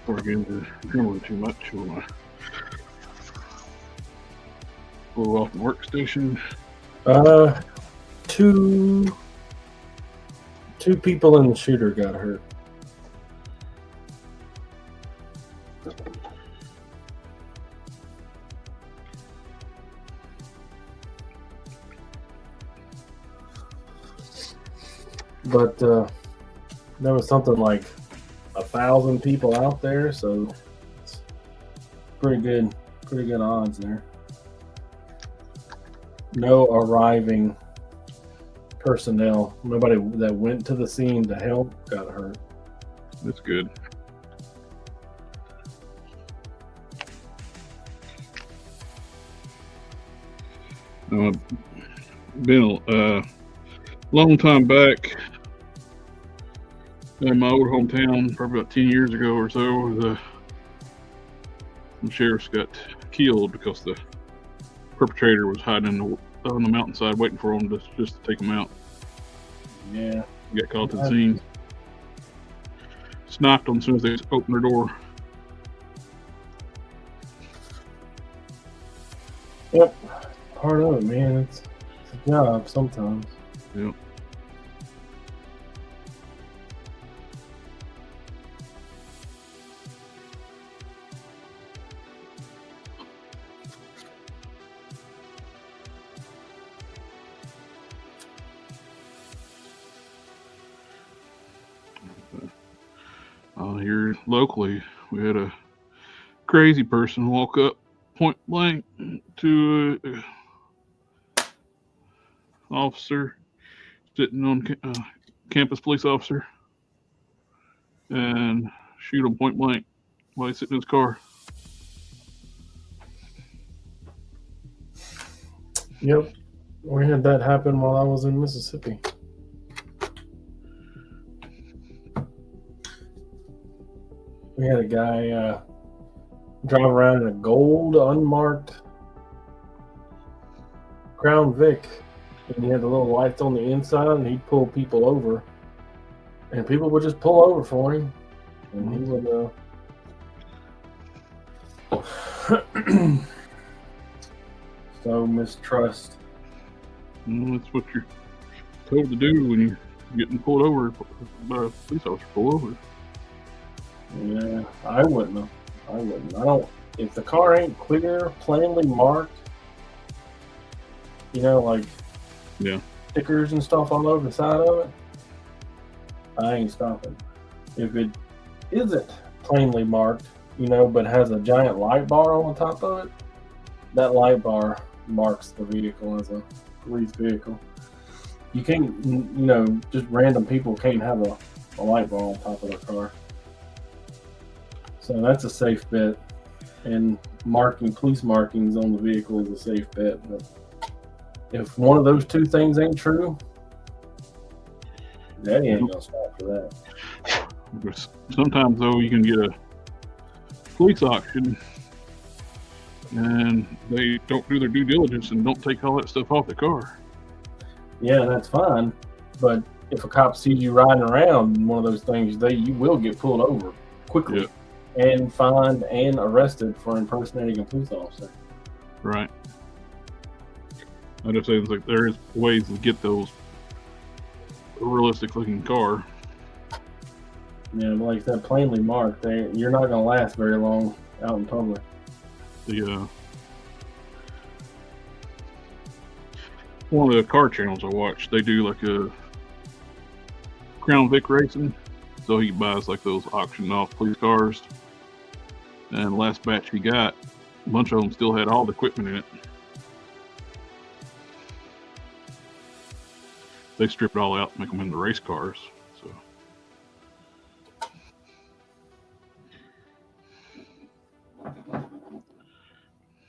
Before I get into drilling too much, we'll blow off the workstation. Two people in the shooter got hurt. But there was something like 1,000 people out there, so it's pretty good odds there. No arriving personnel. Nobody that went to the scene to help got hurt. That's good. Been a long time back. In my old hometown, probably about 10 years ago or so, the sheriffs got killed because the perpetrator was hiding on the mountainside waiting for them just to take them out. Yeah. Got called to the scene. Sniped them as soon as they opened their door. Yep. Part of it, man. It's a job sometimes. Yep. Here locally, we had a crazy person walk up point blank to a officer sitting on campus police officer and shoot him point blank while he's sitting in his car. Yep. We had that happen while I was in Mississippi. We had a guy drive around in a gold unmarked Crown Vic, and he had the little lights on the inside, and he'd pull people over, and people would just pull over for him, and he would so mistrust. Well, that's what you're told to do when you're getting pulled over by a police officer. Pull over. Yeah, I wouldn't. I don't. If the car ain't clear, plainly marked, like stickers and stuff all over the side of it, I ain't stopping. If it isn't plainly marked, but has a giant light bar on the top of it, that light bar marks the vehicle as a police vehicle. You can't, just random people can't have a light bar on top of their car. So that's a safe bet, and police markings on the vehicle is a safe bet. But if one of those two things ain't true, Daddy ain't gonna stop for that. Sometimes though, you can get a police auction, and they don't do their due diligence and don't take all that stuff off the car. Yeah, that's fine, but if a cop sees you riding around in one of those things, you will get pulled over quickly. Yep. And fined and arrested for impersonating a police officer. Right. I just say like there is ways to get those realistic looking car. Yeah, but like that plainly marked, you're not gonna last very long out in public. One of the car channels I watch, they do like a Crown Vic racing, so he buys like those auction off police cars. And the last batch he got, a bunch of them still had all the equipment in it. They strip it all out and make them into race cars. So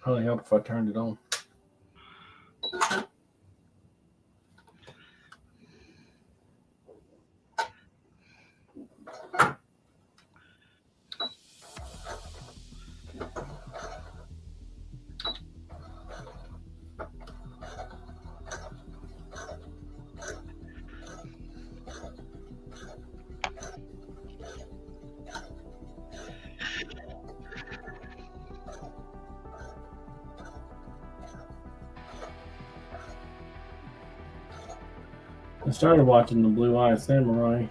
probably help if I turned it on. I started watching the Blue Eye Samurai.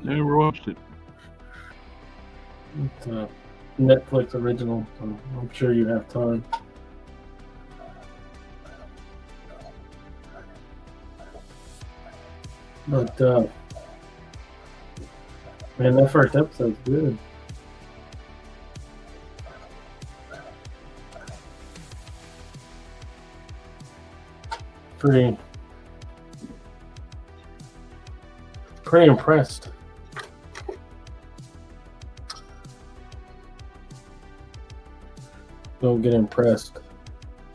never watched it. It's a Netflix original, so I'm sure you have time. But man, that first episode's good. Pretty impressed. Don't get impressed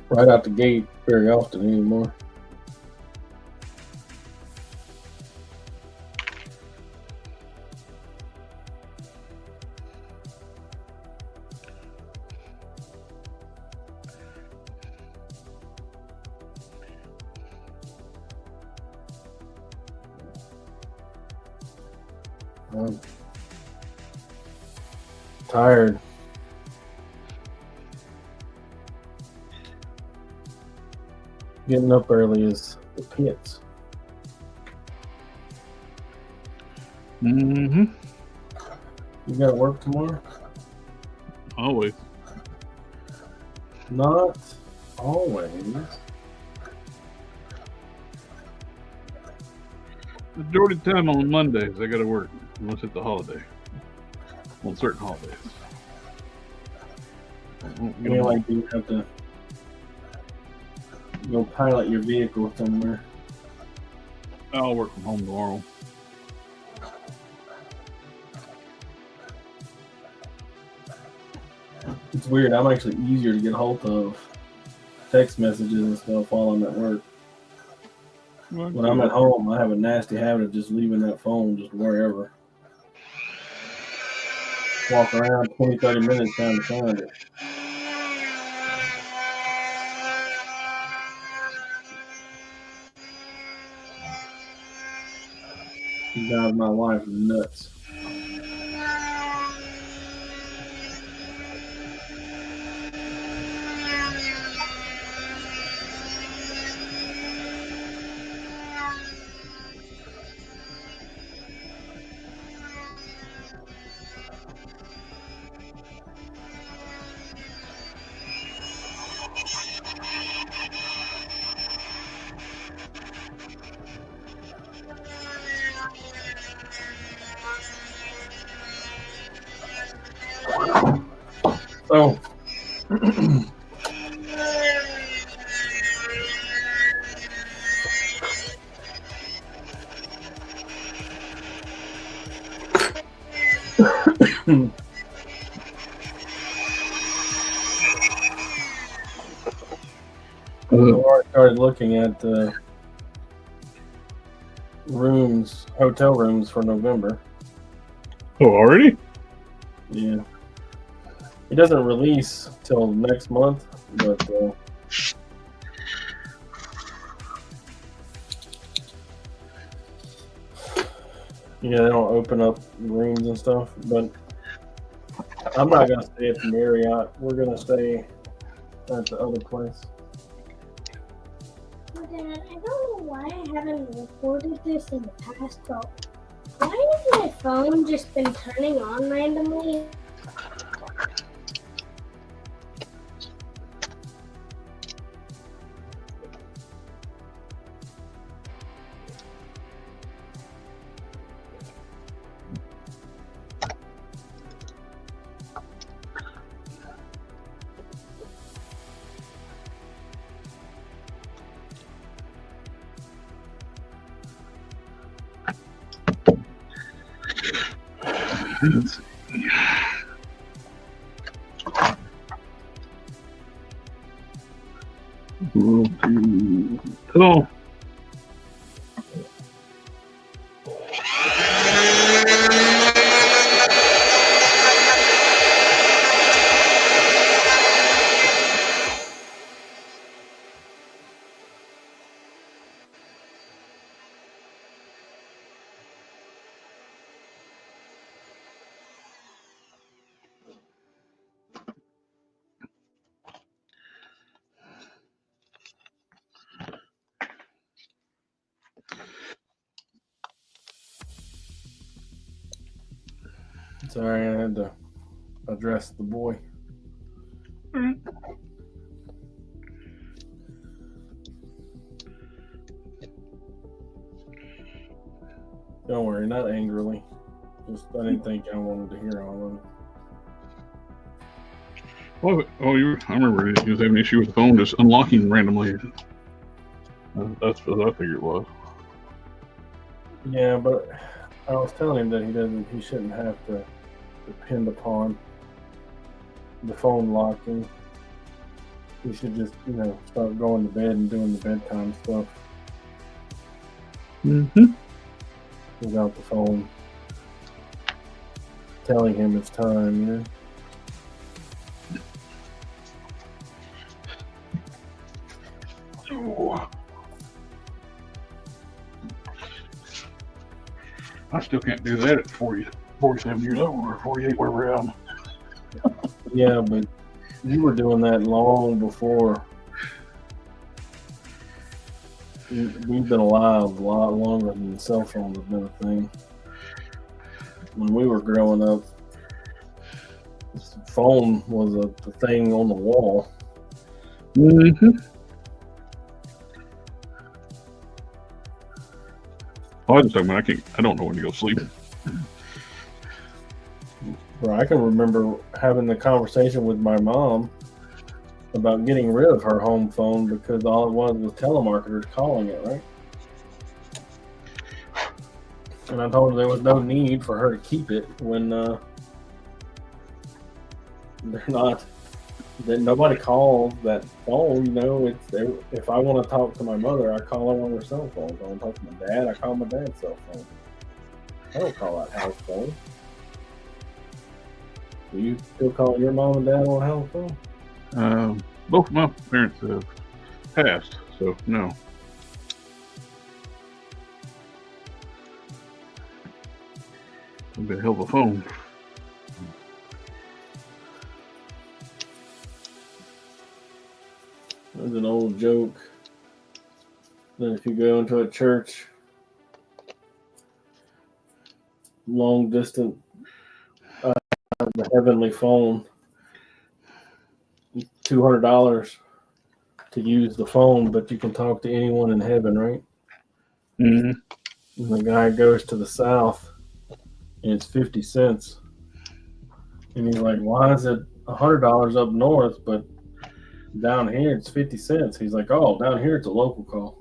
right out the gate very often anymore. I'm tired. Getting up early is the pits. Mm-hmm. You got to work tomorrow? Always. Not always. Majority of the time on Mondays, I got to work, unless it's a holiday. On certain holidays. I mean, like, you have to go pilot your vehicle somewhere. I'll work from home tomorrow. It's weird. I'm actually easier to get hold of text messages and stuff while I'm at work. When I'm at home, I have a nasty habit of just leaving that phone just wherever. Walk around 20, 30 minutes trying to find it. It drives my wife nuts. So, I started looking at rooms, hotel rooms for November. Oh, already? Yeah. It doesn't release till next month, but yeah, they don't open up rooms and stuff. But I'm not gonna stay at the Marriott. We're gonna stay at the other place. Dad, I don't know why I haven't recorded this in the past, but why has my phone just been turning on randomly? Let's see. Hello. Sorry, I had to address the boy. Don't worry, not angrily. Just I didn't think I wanted to hear all of it. I remember you was having an issue with the phone just unlocking randomly. That's what I figured it was. Yeah, but I was telling him that he shouldn't have to depend upon the phone locking. He should just, start going to bed and doing the bedtime stuff. Mm-hmm. Without the phone telling him it's time, I still can't do that at 40, 47 years old or 48, where we're at. Yeah, but you were doing that long before. We've been alive a lot longer than cell phones have been a thing. When we were growing up, the phone was a thing on the wall. Mm-hmm. Oh, I was talking about I don't know when to go sleep. Where I can remember having the conversation with my mom about getting rid of her home phone because all it was telemarketers calling it, right? And I told her there was no need for her to keep it when they're not. That nobody calls that phone. You know, if I want to talk to my mother, I call her on her cell phone. If I want to talk to my dad, I call my dad's cell phone. I don't call that house phone. Do you still call your mom and dad on a house phone? Both of my parents have passed, so no. It'd be a hell of a phone. There's an old joke that if you go into a church, long distance, the heavenly phone, $200 to use the phone, but you can talk to anyone in heaven, right? Mm-hmm. And the guy goes to the south, and it's 50 cents. And he's like, why is it $100 up north, but down here it's 50 cents? He's like, oh, down here it's a local call.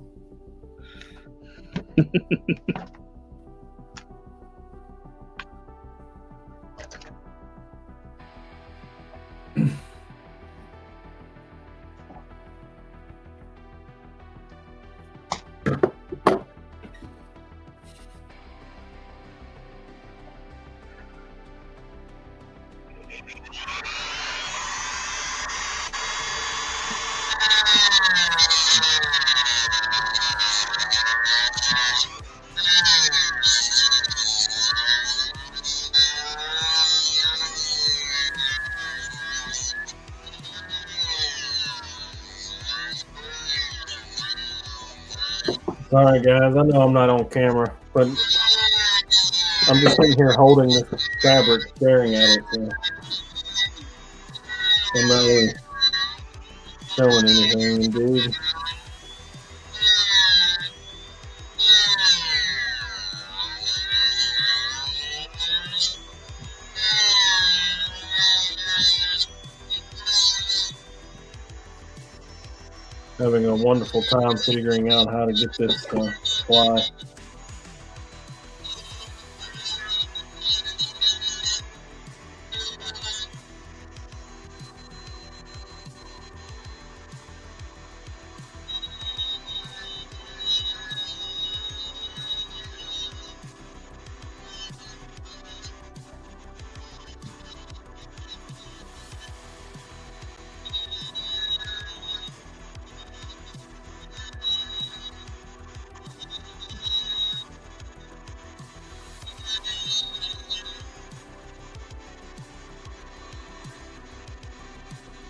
Sorry, guys. I know I'm not on camera, but I'm just sitting here holding this fabric, staring at it. So I'm not really showing anything, dude. Having a wonderful time figuring out how to get this to fly.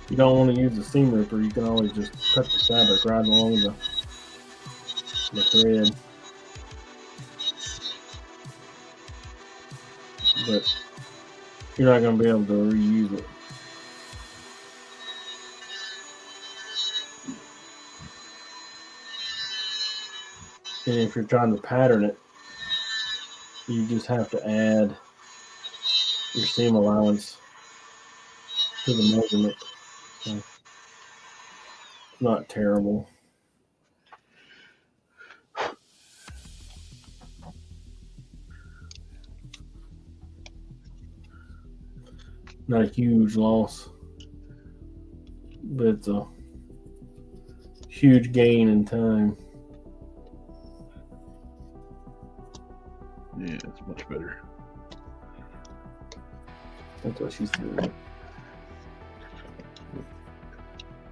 You don't want to use the seam ripper, you can always just cut the fabric right along the thread. But you're not going to be able to reuse it. And if you're trying to pattern it, you just have to add your seam allowance to the measurement. So it's not terrible. Not a huge loss, but it's a huge gain in time. Yeah, it's much better. That's what she's doing.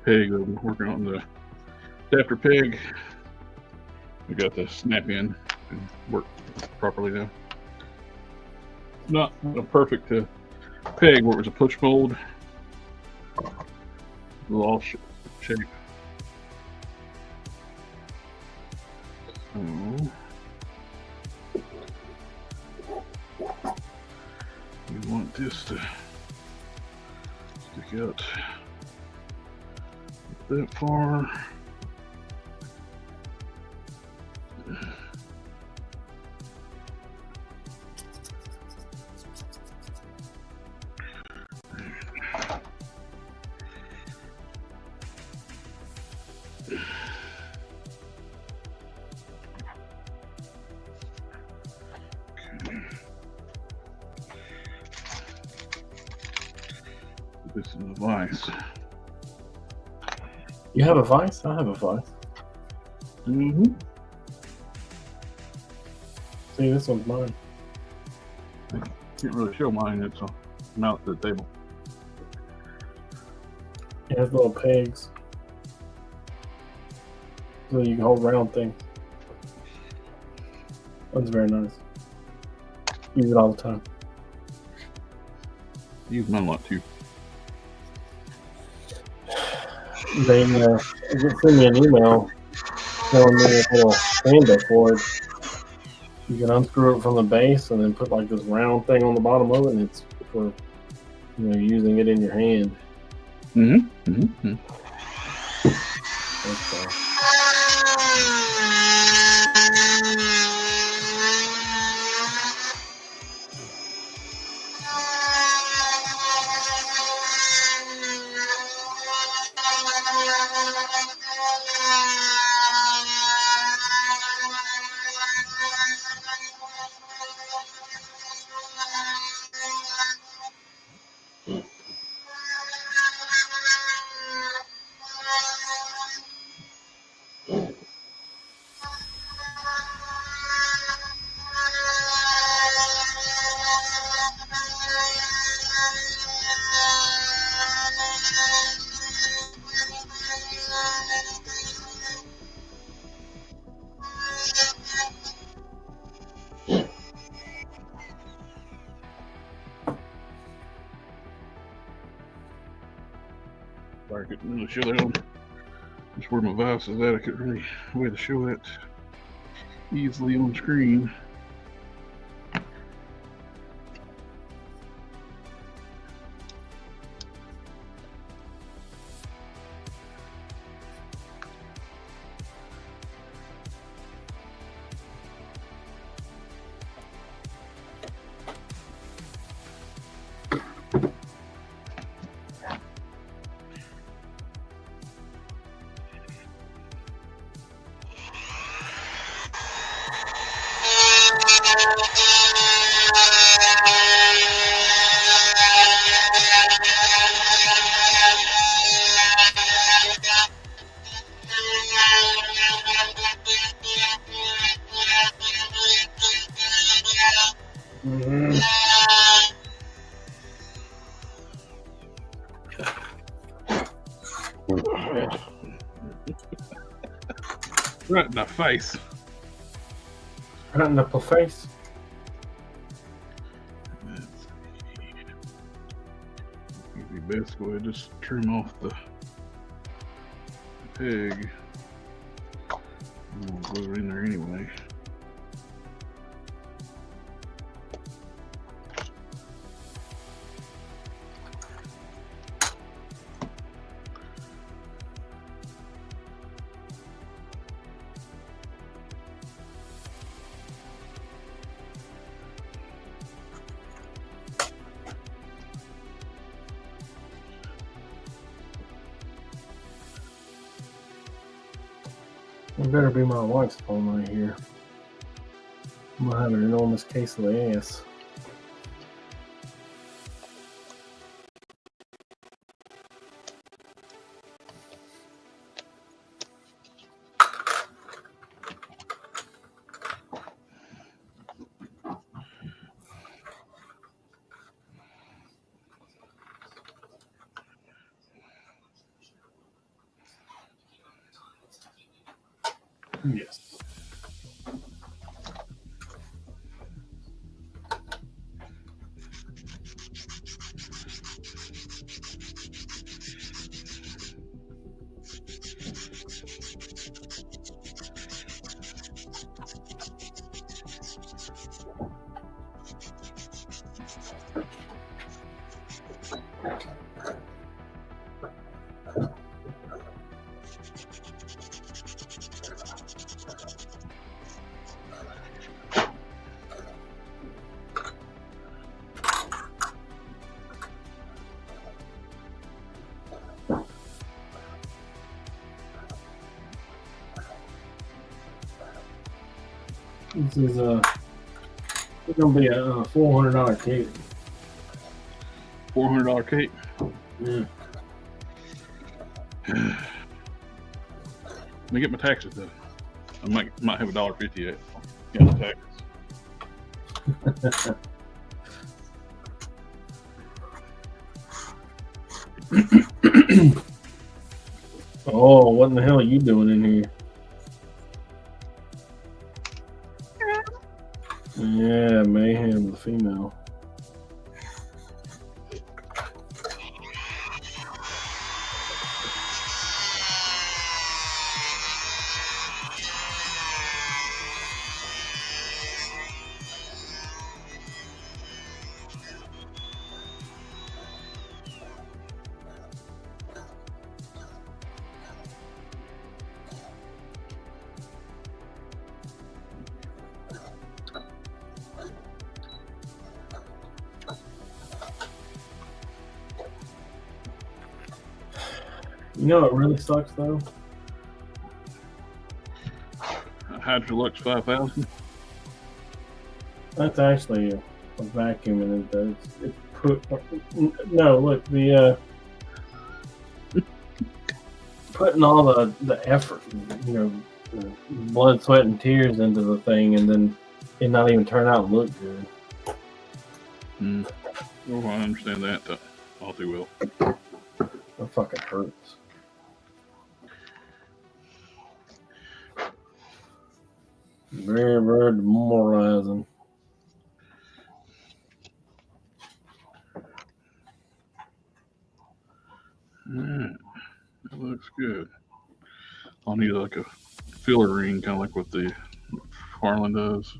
Peg, I'm working on the adapter peg. We got the snap in and work properly now. not a perfect peg where it was a push mold. It was all shape. So, we want this to stick out that far. Put this in the vise. You have a vise? I have a vise. Mm-hmm. See, this one's mine. Can't really show mine. It's a mount to the table. It has little pegs. So you can hold round things. One's very nice. Use it all the time. I use mine a lot too. They sent me an email telling me a little panda for it. You can unscrew it from the base and then put like this round thing on the bottom of it, and it's for using it in your hand. Mm-hmm. Mm-hmm. I couldn't really show that on just where my vise is at. I couldn't really way to show that easily on screen. Right in the face. Right in the face. It'd be best go ahead and just trim off the peg. We'll go in there anyway. It better be my wife's phone right here. I'm gonna have an enormous case of the ass. Yes. This is it's gonna be a $400 cake. $400 cake. Yeah. Let me get my taxes though. I might have $1.50 yet. Yeah, the taxes. Oh, what in the hell are you doing in here? Yeah, Mayhem, the female. You know what really sucks though? Hydrolux 5000. That's actually a vacuum, and it's put. No, look, the putting all the effort, you know, the blood, sweat, and tears into the thing, and then it not even turn out and look good. Oh, I understand that. All too well. That fucking hurts. Very, very demoralizing. That looks good. I'll need like a filler ring, kind of like what the Harlan does.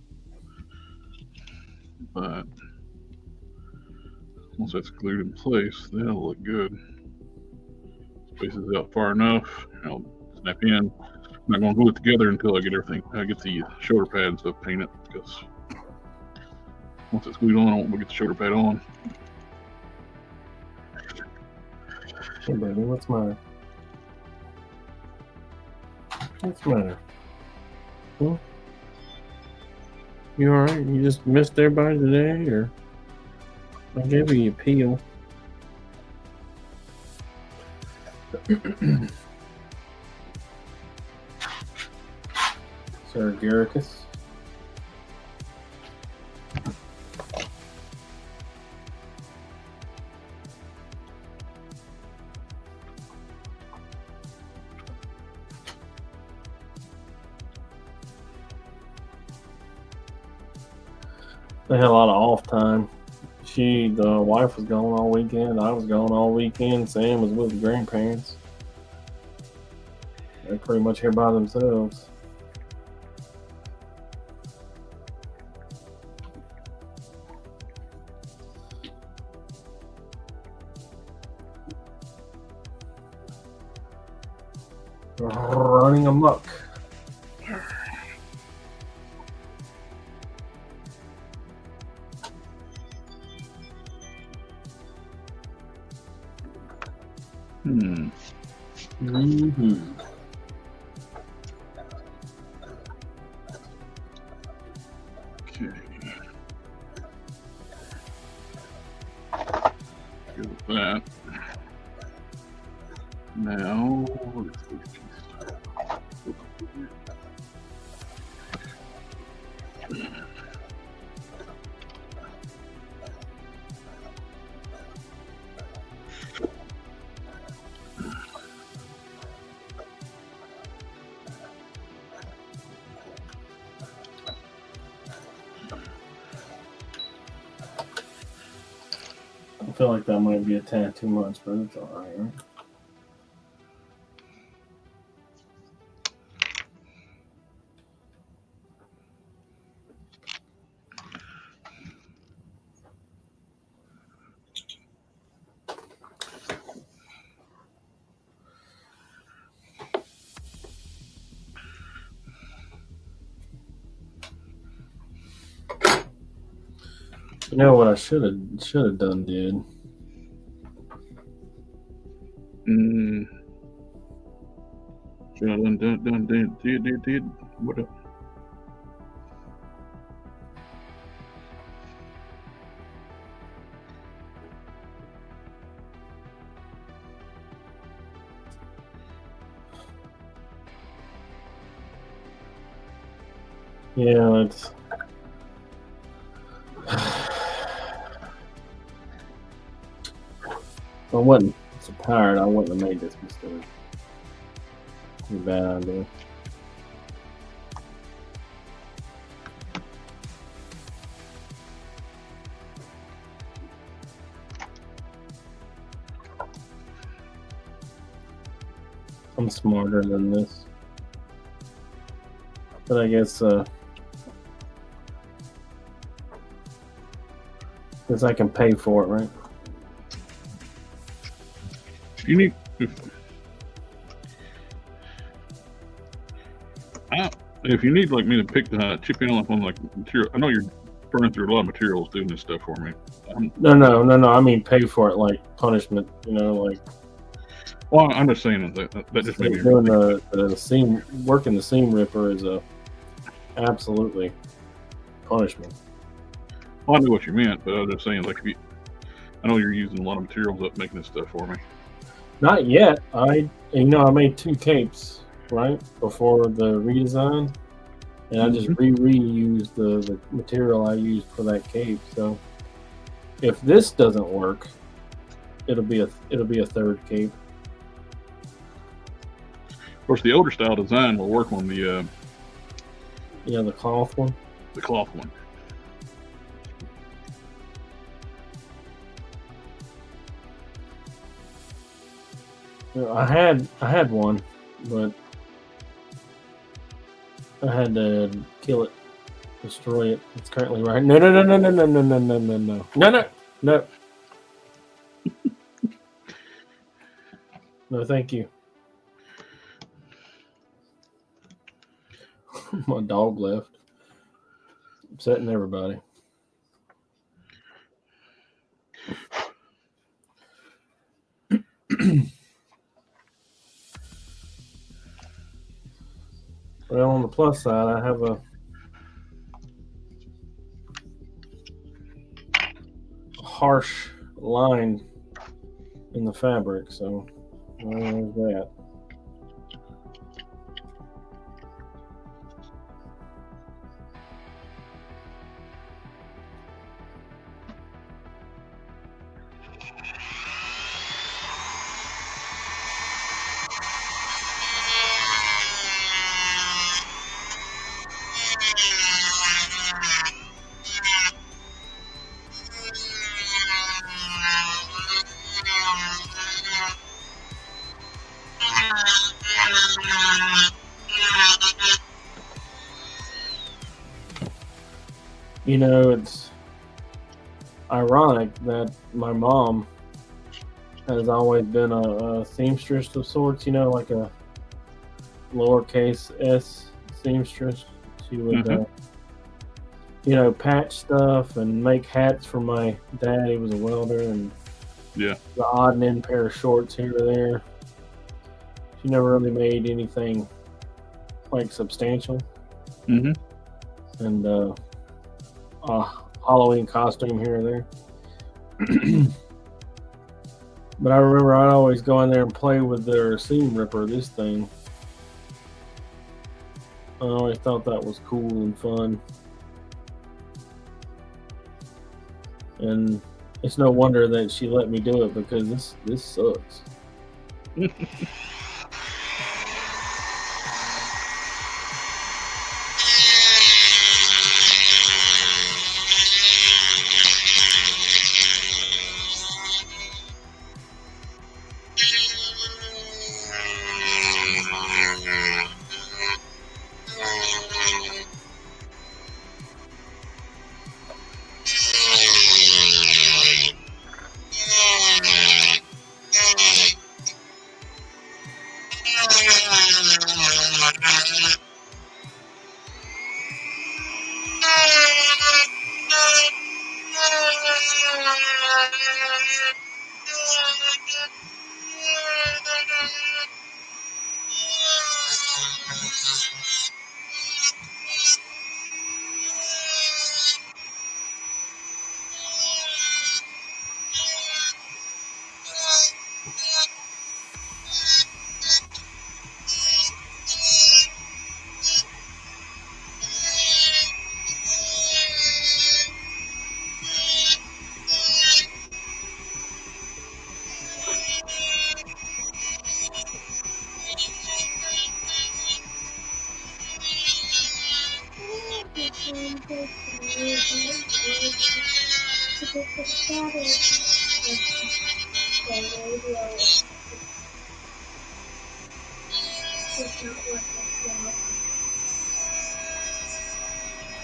But once that's glued in place, then it'll look good. Spaces out far enough. I'll snap in. I'm not going to glue it together until I get everything. I get the shoulder pad and stuff painted, because once it's glued on, I won't get the shoulder pad on. Hey, baby, what's the matter? What's the matter? Huh? You alright? You just missed everybody today, or I gave you a peel. Sir Garricus. They had a lot of off time. The wife was gone all weekend. I was gone all weekend. Sam was with the grandparents. They're pretty much here by themselves. Running amok. Mm-hmm. Okay. Good with that. Now, let's see. I feel like that might be a tad too much, but it's alright, right? You know what I should have done, dude? Should I did. What? Yeah, it's. If I wasn't so tired, I wouldn't have made this mistake. It's a bad idea. I'm smarter than this. But I guess I can pay for it, right? You need. If you need like me to pick the chip in on like material, I know you're burning through a lot of materials doing this stuff for me. No. I mean, pay for it like punishment. You know, like. Well, I'm just saying that just made me doing the seam, working the seam ripper is a absolutely punishment. Well, I knew what you meant, but I was just saying, like, I know you're using a lot of materials up making this stuff for me. Not yet. I made 2 capes right before the redesign, and I just reused the material I used for that cape. So if this doesn't work, it'll be a 3rd cape. Of course, the older style design will work on the the cloth one. The cloth one. I had one, but I had to kill it, destroy it. It's currently right. No. No, thank you. My dog left, upsetting everybody. Well, on the plus side, I have a harsh line in the fabric, so there's that. You know, it's ironic that my mom has always been a seamstress of sorts, like a lowercase s seamstress. She would, patch stuff and make hats for my dad. He was a welder, and the odd and end pair of shorts here or there. She never really made anything like substantial. Mm-hmm. And Halloween costume here or there. But I remember I'd always go in there and play with their seam ripper, this thing. I always thought that was cool and fun. And it's no wonder that she let me do it, because this sucks.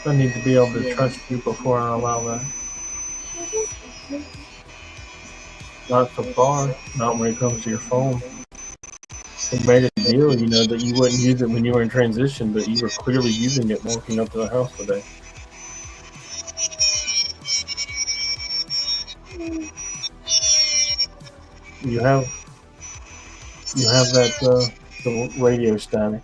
I need to be able to trust you before I allow that. Not so far. Not when it comes to your phone. We made a deal, you know, that you wouldn't use it when you were in transition, but you were clearly using it walking up to the house today. You have that the radio static.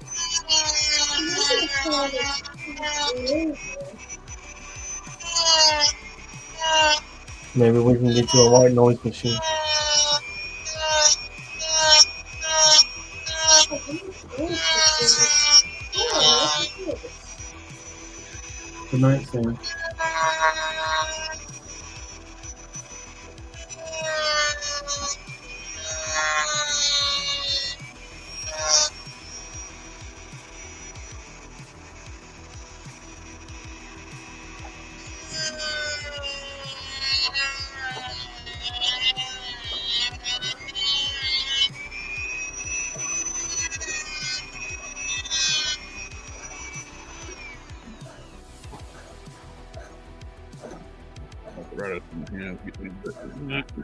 Maybe we can get you a white noise machine. Good night, Sam. Right up in the hand, get me better.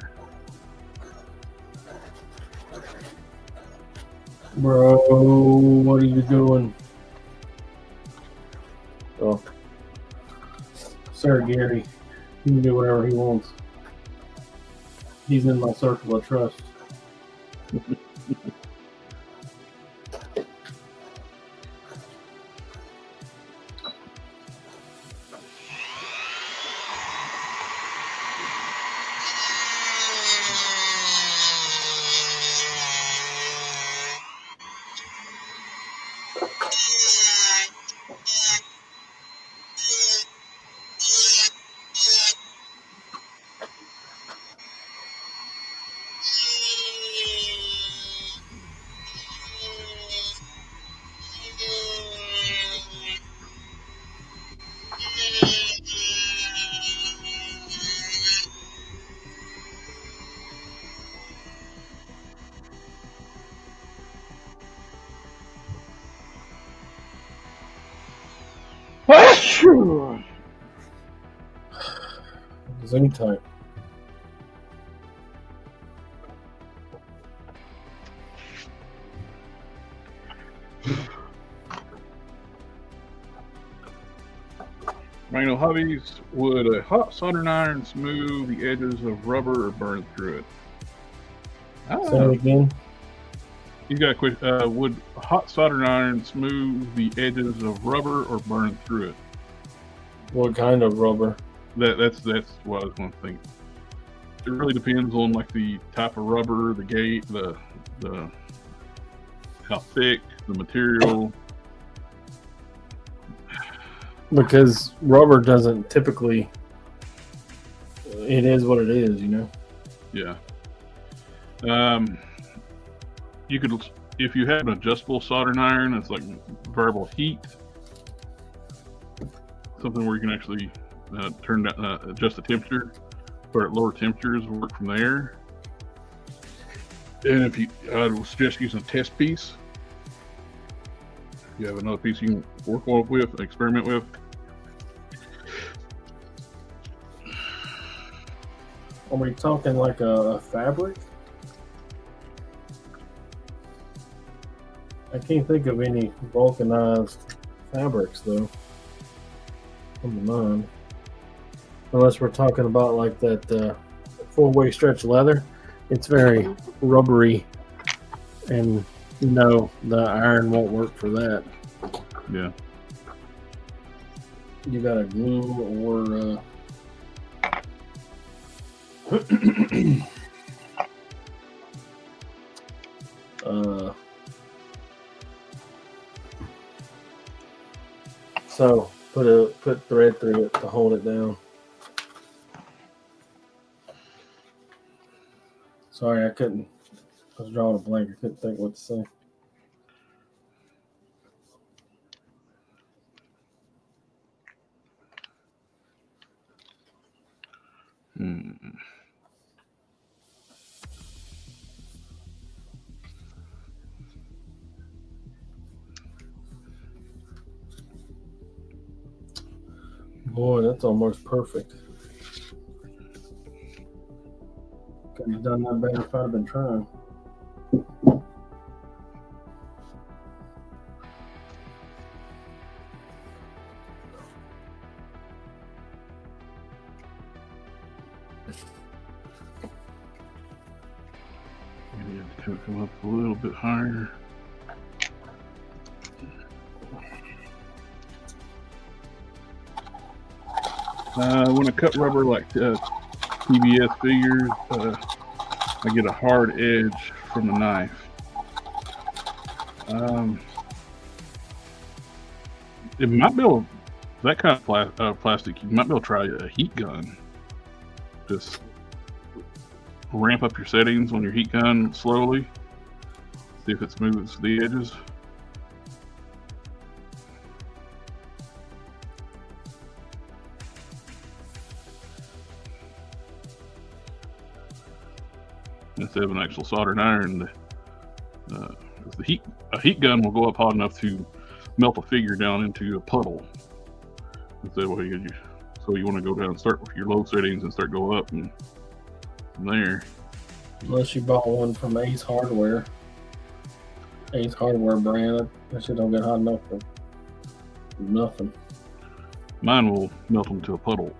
Bro, what are you doing? Oh, Sir Gary, he can do whatever he wants. He's in my circle of trust. Any type. Manual hobbies. Would a hot soldering iron smooth the edges of rubber or burn through it? Say it again. He's got a question. Would a hot soldering iron smooth the edges of rubber or burn through it? What kind of rubber? That's what I was going to think. It really depends on like the type of rubber, the gauge, the how thick, the material. Because rubber doesn't typically. It is what it is, you know. Yeah. You could, if you have an adjustable soldering iron, it's like variable heat, something where you can actually turn that, adjust the temperature, but at lower temperatures, work from there. And if you, I would suggest using a test piece. You have another piece you can work with, experiment with. Are we talking like a fabric? I can't think of any vulcanized fabrics though. Come on. unless we're talking about like that 4-way stretch leather. It's very rubbery, and no, the iron won't work for that. Yeah. You got to glue or so put thread through it to hold it down. Sorry, I was drawing a blank. I couldn't think what to say. Boy, that's almost perfect. Couldn't have done that better if I'd been trying. Maybe have to come up a little bit higher. When I cut rubber like PBS figures, I get a hard edge from the knife. It might be able, that kind of plastic, you might be able to try a heat gun. Just ramp up your settings on your heat gun slowly. See if it smooths the edges. Instead of an actual soldering iron, a heat gun will go up hot enough to melt a figure down into a puddle. Instead of so you want to go down and start with your low settings and start going up and from there. Unless you bought one from Ace Hardware brand, that shit don't get hot enough for nothing. Mine will melt them to a puddle.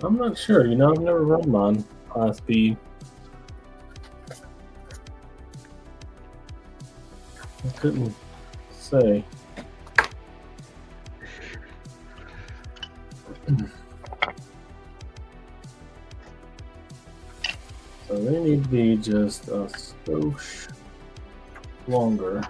I'm not sure. I've never run mine high speed. I couldn't say. So they need to be just a skosh longer.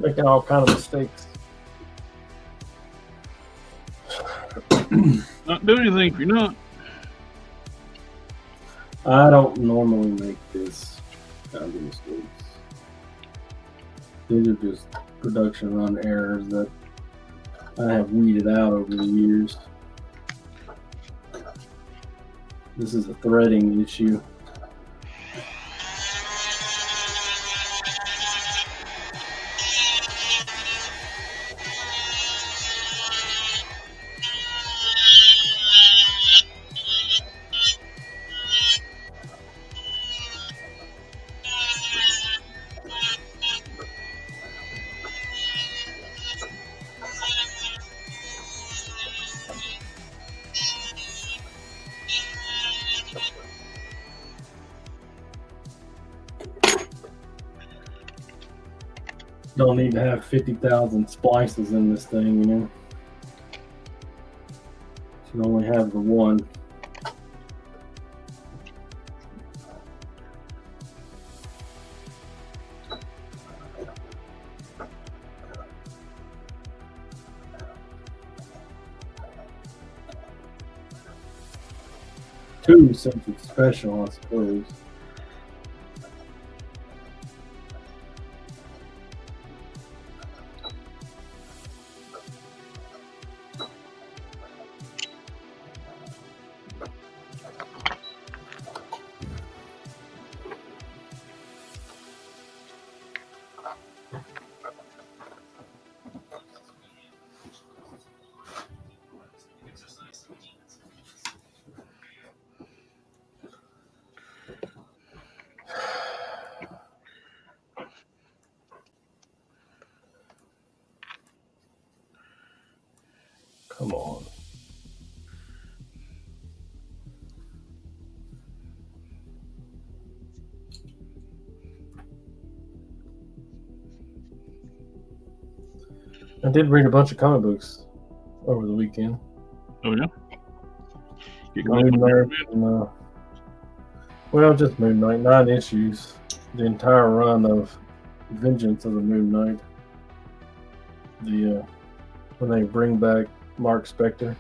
Making all kind of mistakes. Not do anything if you're not. I don't normally make this kind of mistakes. These are just production run errors that I have weeded out over the years. This is a threading issue. Don't need to have 50,000 splices in this thing, you know. Should only have the one. Two since it's special, I suppose. Come on. I did read a bunch of comic books over the weekend. Oh yeah. Get Moon Knight and, well, just Moon Knight, 9 issues. The entire run of Vengeance of the Moon Knight. The when they bring back Mark Spector,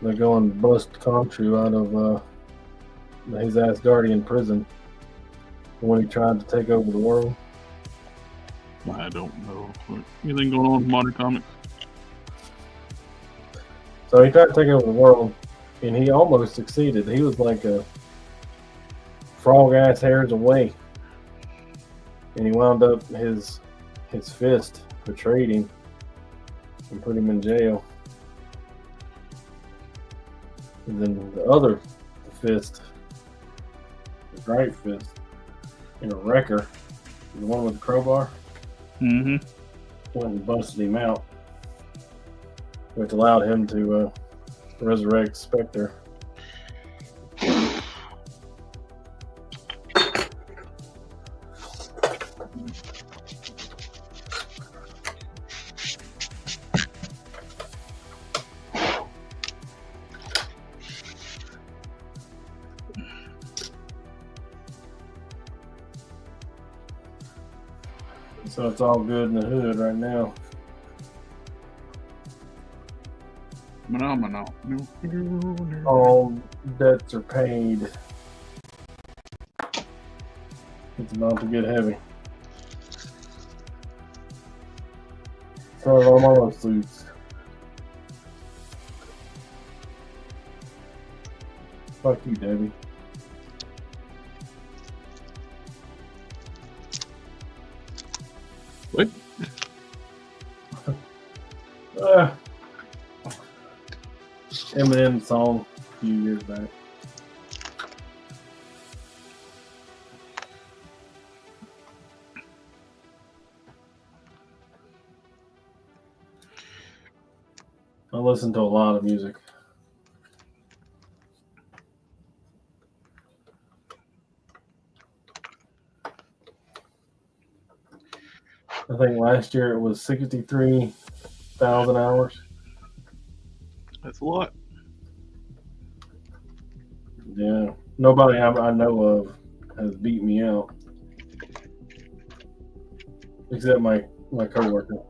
they're going to bust Khonshu out of his Asgardian prison when he tried to take over the world. I don't know. Anything going on with modern comics? So he tried to take over the world, and he almost succeeded. He was like a frog ass hairs away, and he wound up his fist betrayed him and put him in jail. And then the other fist, his right fist, in a wrecker, the one with the crowbar, went and busted him out, which allowed him to resurrect Spectre. So it's all good in the hood right now. Phenomenal. All debts are paid. It's about to get heavy. So I'm almost suits. Fuck you, Debbie. What? Eminem song a few years back. I listen to a lot of music. I think last year it was 63,000 hours. That's a lot. Yeah. Nobody I know of has beat me out. Except my coworker.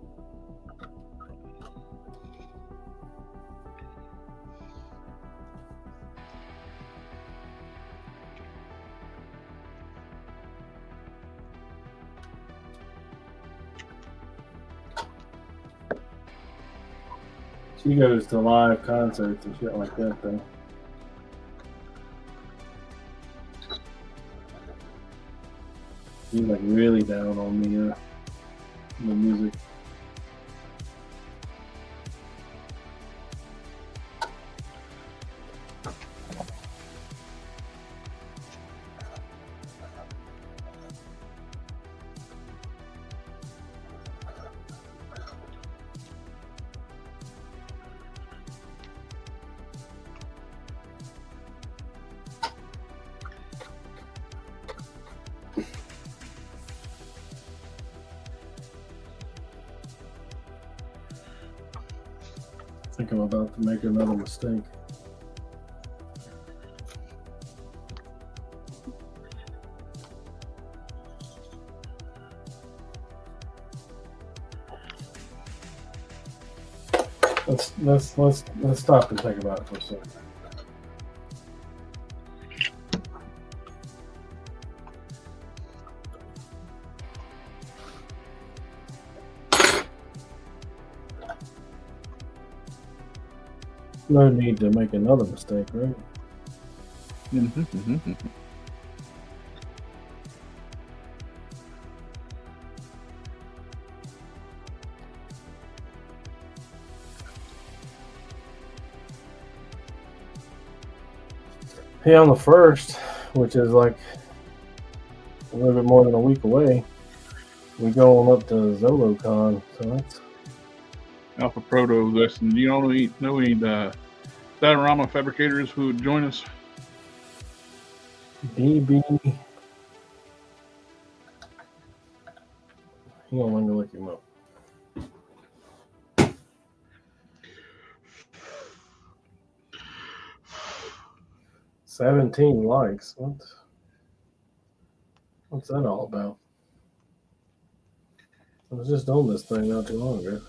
She goes to live concerts and shit like that, though. She's like really down on the music. think I'm about to make another mistake. Let's stop and think about it for a second. No need to make another mistake, right? Hey, on the 1st, which is like a little bit more than a week away, we go on up to ZoloCon, so that's Alpha Proto. This, and do you know any diorama fabricators who would join us? DB. Hang on, let me look him up. $17 likes. What's that all about? I was just on this thing not too long ago.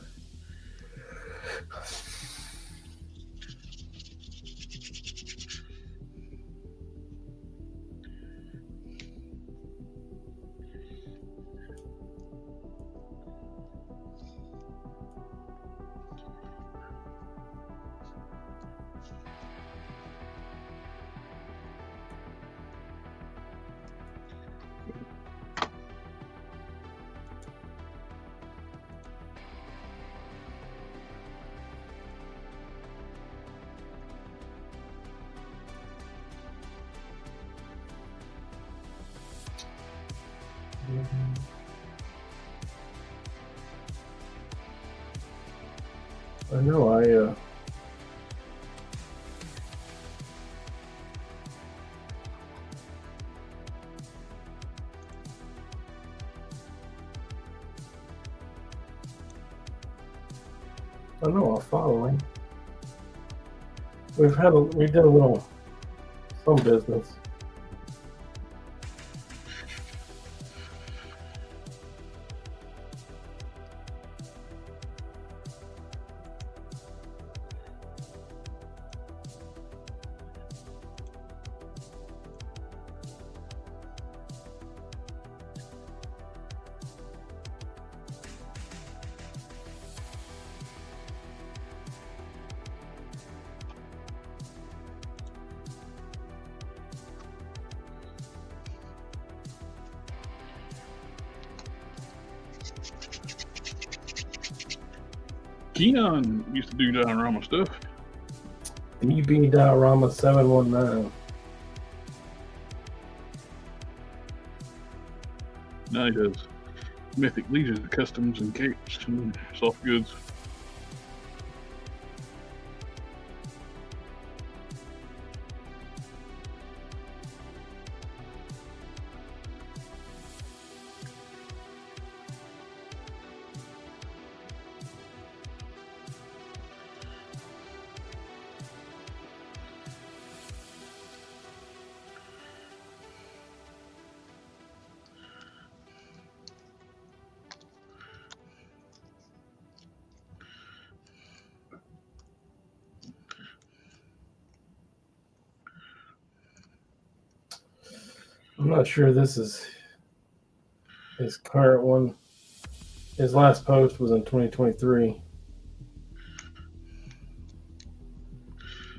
I know, I know, I'll follow him. We did a little, some business. Kenon used to do diorama stuff. DB Diorama 719. Now he does Mythic Legion customs and capes and soft goods. I'm not sure this is his current one. His last post was in 2023.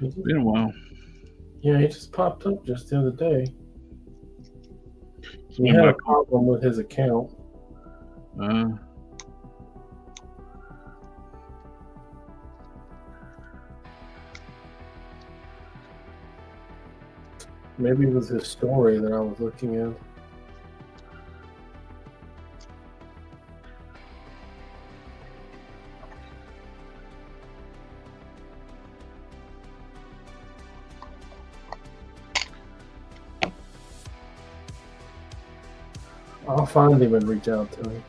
It's been a while. Yeah, he just popped up just the other day. So He had a problem with his account. Maybe it was his story that I was looking at. I'll find him and reach out to him.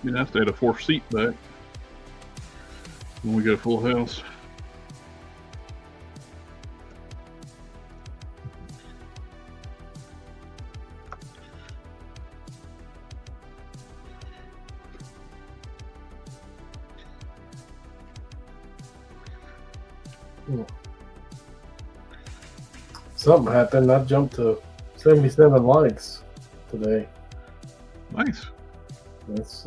You have to have a 4th seat back. when we get a full house. Something happened. I jumped to 77 likes today. Nice. It's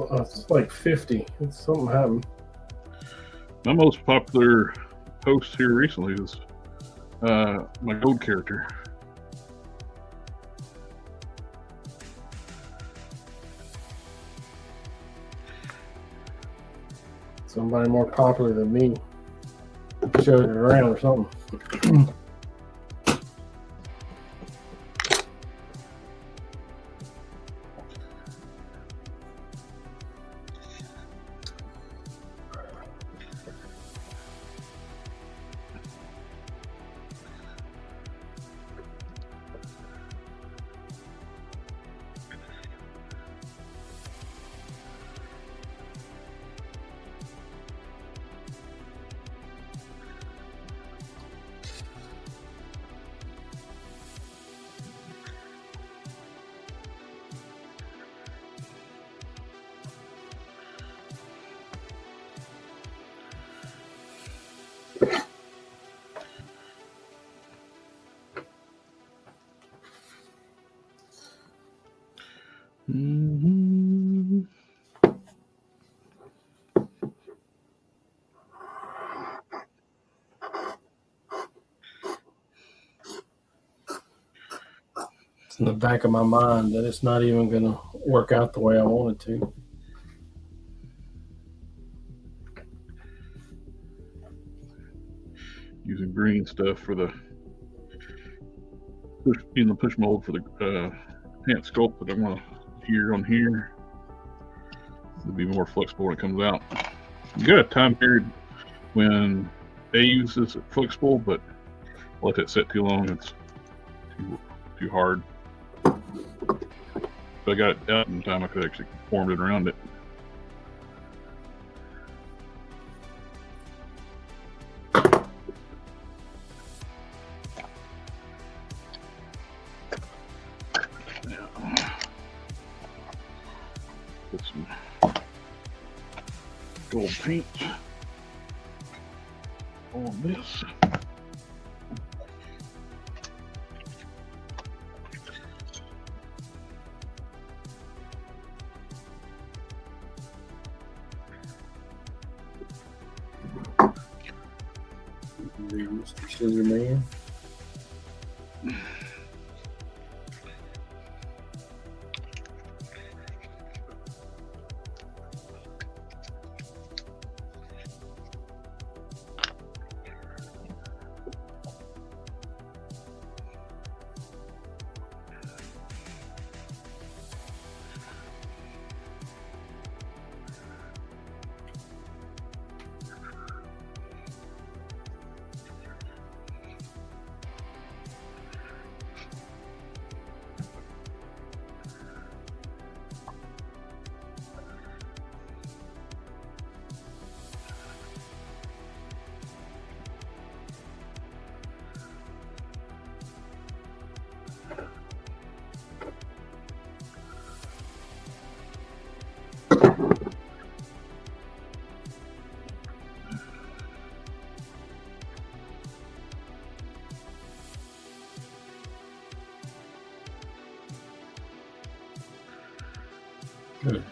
like 50. It's something happened. My most popular post here recently is my gold character. Somebody more popular than me showed it around or something. Mm-hmm. It's in the back of my mind that it's not even going to work out the way I want it to. Using green stuff for the push mold for the pant sculpt that I want here on here. It'll be more flexible when it comes out. You got a time period when Aves is flexible, but let it set too long, it's too hard. If I got it out in time, I could actually form it around it. Put some gold paint on this. Mr. Scissor Man. Good.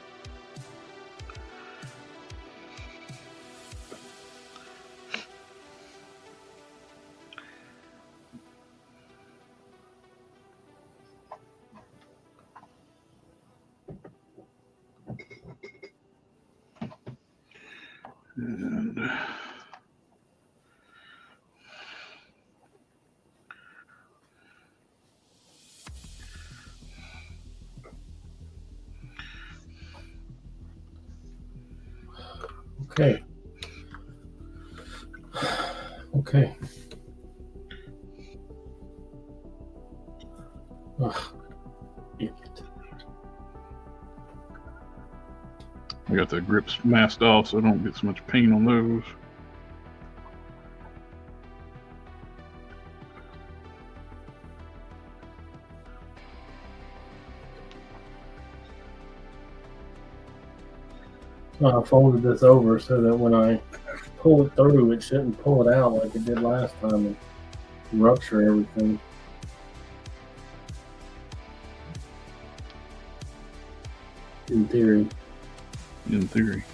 And Okay. Okay. Ugh. Idiot. I got the grips masked off so I don't get so much paint on those. I folded this over so that when I pull it through, it shouldn't pull it out like it did last time and rupture everything. In theory. In theory.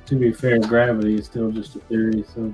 To be fair, gravity is still just a theory, so.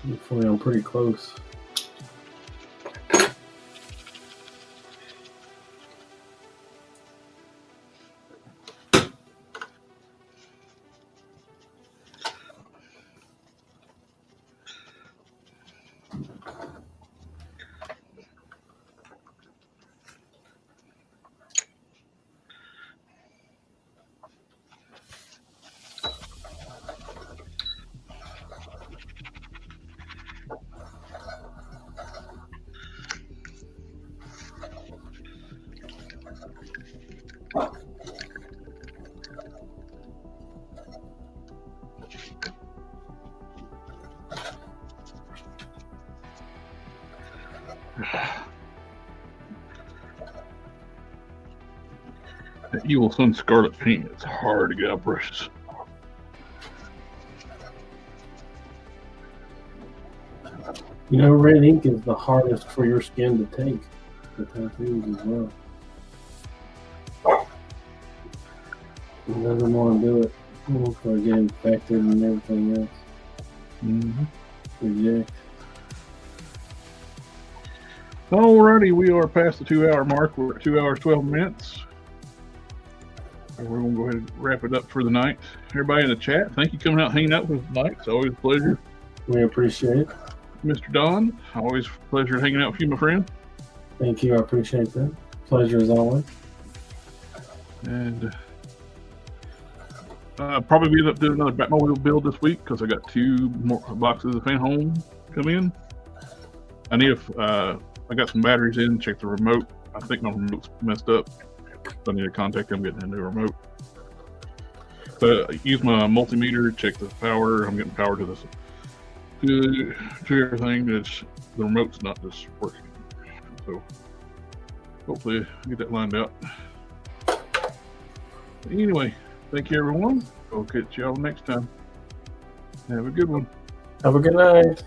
Hopefully I'm pretty close. That Evil Sun Scarlet paint, it's hard to get out brushes. You know, red ink is the hardest for your skin to take. The tattoos as well. It doesn't want to do it. Or get infected and everything else. Mm-hmm. Reject. Alrighty, we are past the 2 hour mark. We're at 2 hours, 12 minutes. We're going to go ahead and wrap it up for the night. Everybody in the chat, thank you for coming out hanging out with us tonight. It's always a pleasure. We appreciate it. Mr. Don, always a pleasure hanging out with you, my friend. Thank you. I appreciate that. Pleasure as always. And probably be up doing another Batmobile build this week because I got 2 more boxes of Fan Home come in. I need I got some batteries in. Check the remote. I think my remote's messed up. So I need to contact them, getting a new remote. But I use my multimeter, check the power. I'm getting power to this, to everything. It's the remote's not just working. So hopefully I get that lined out. Anyway, thank you everyone. We'll catch y'all next time. Have a good one. Have a good night.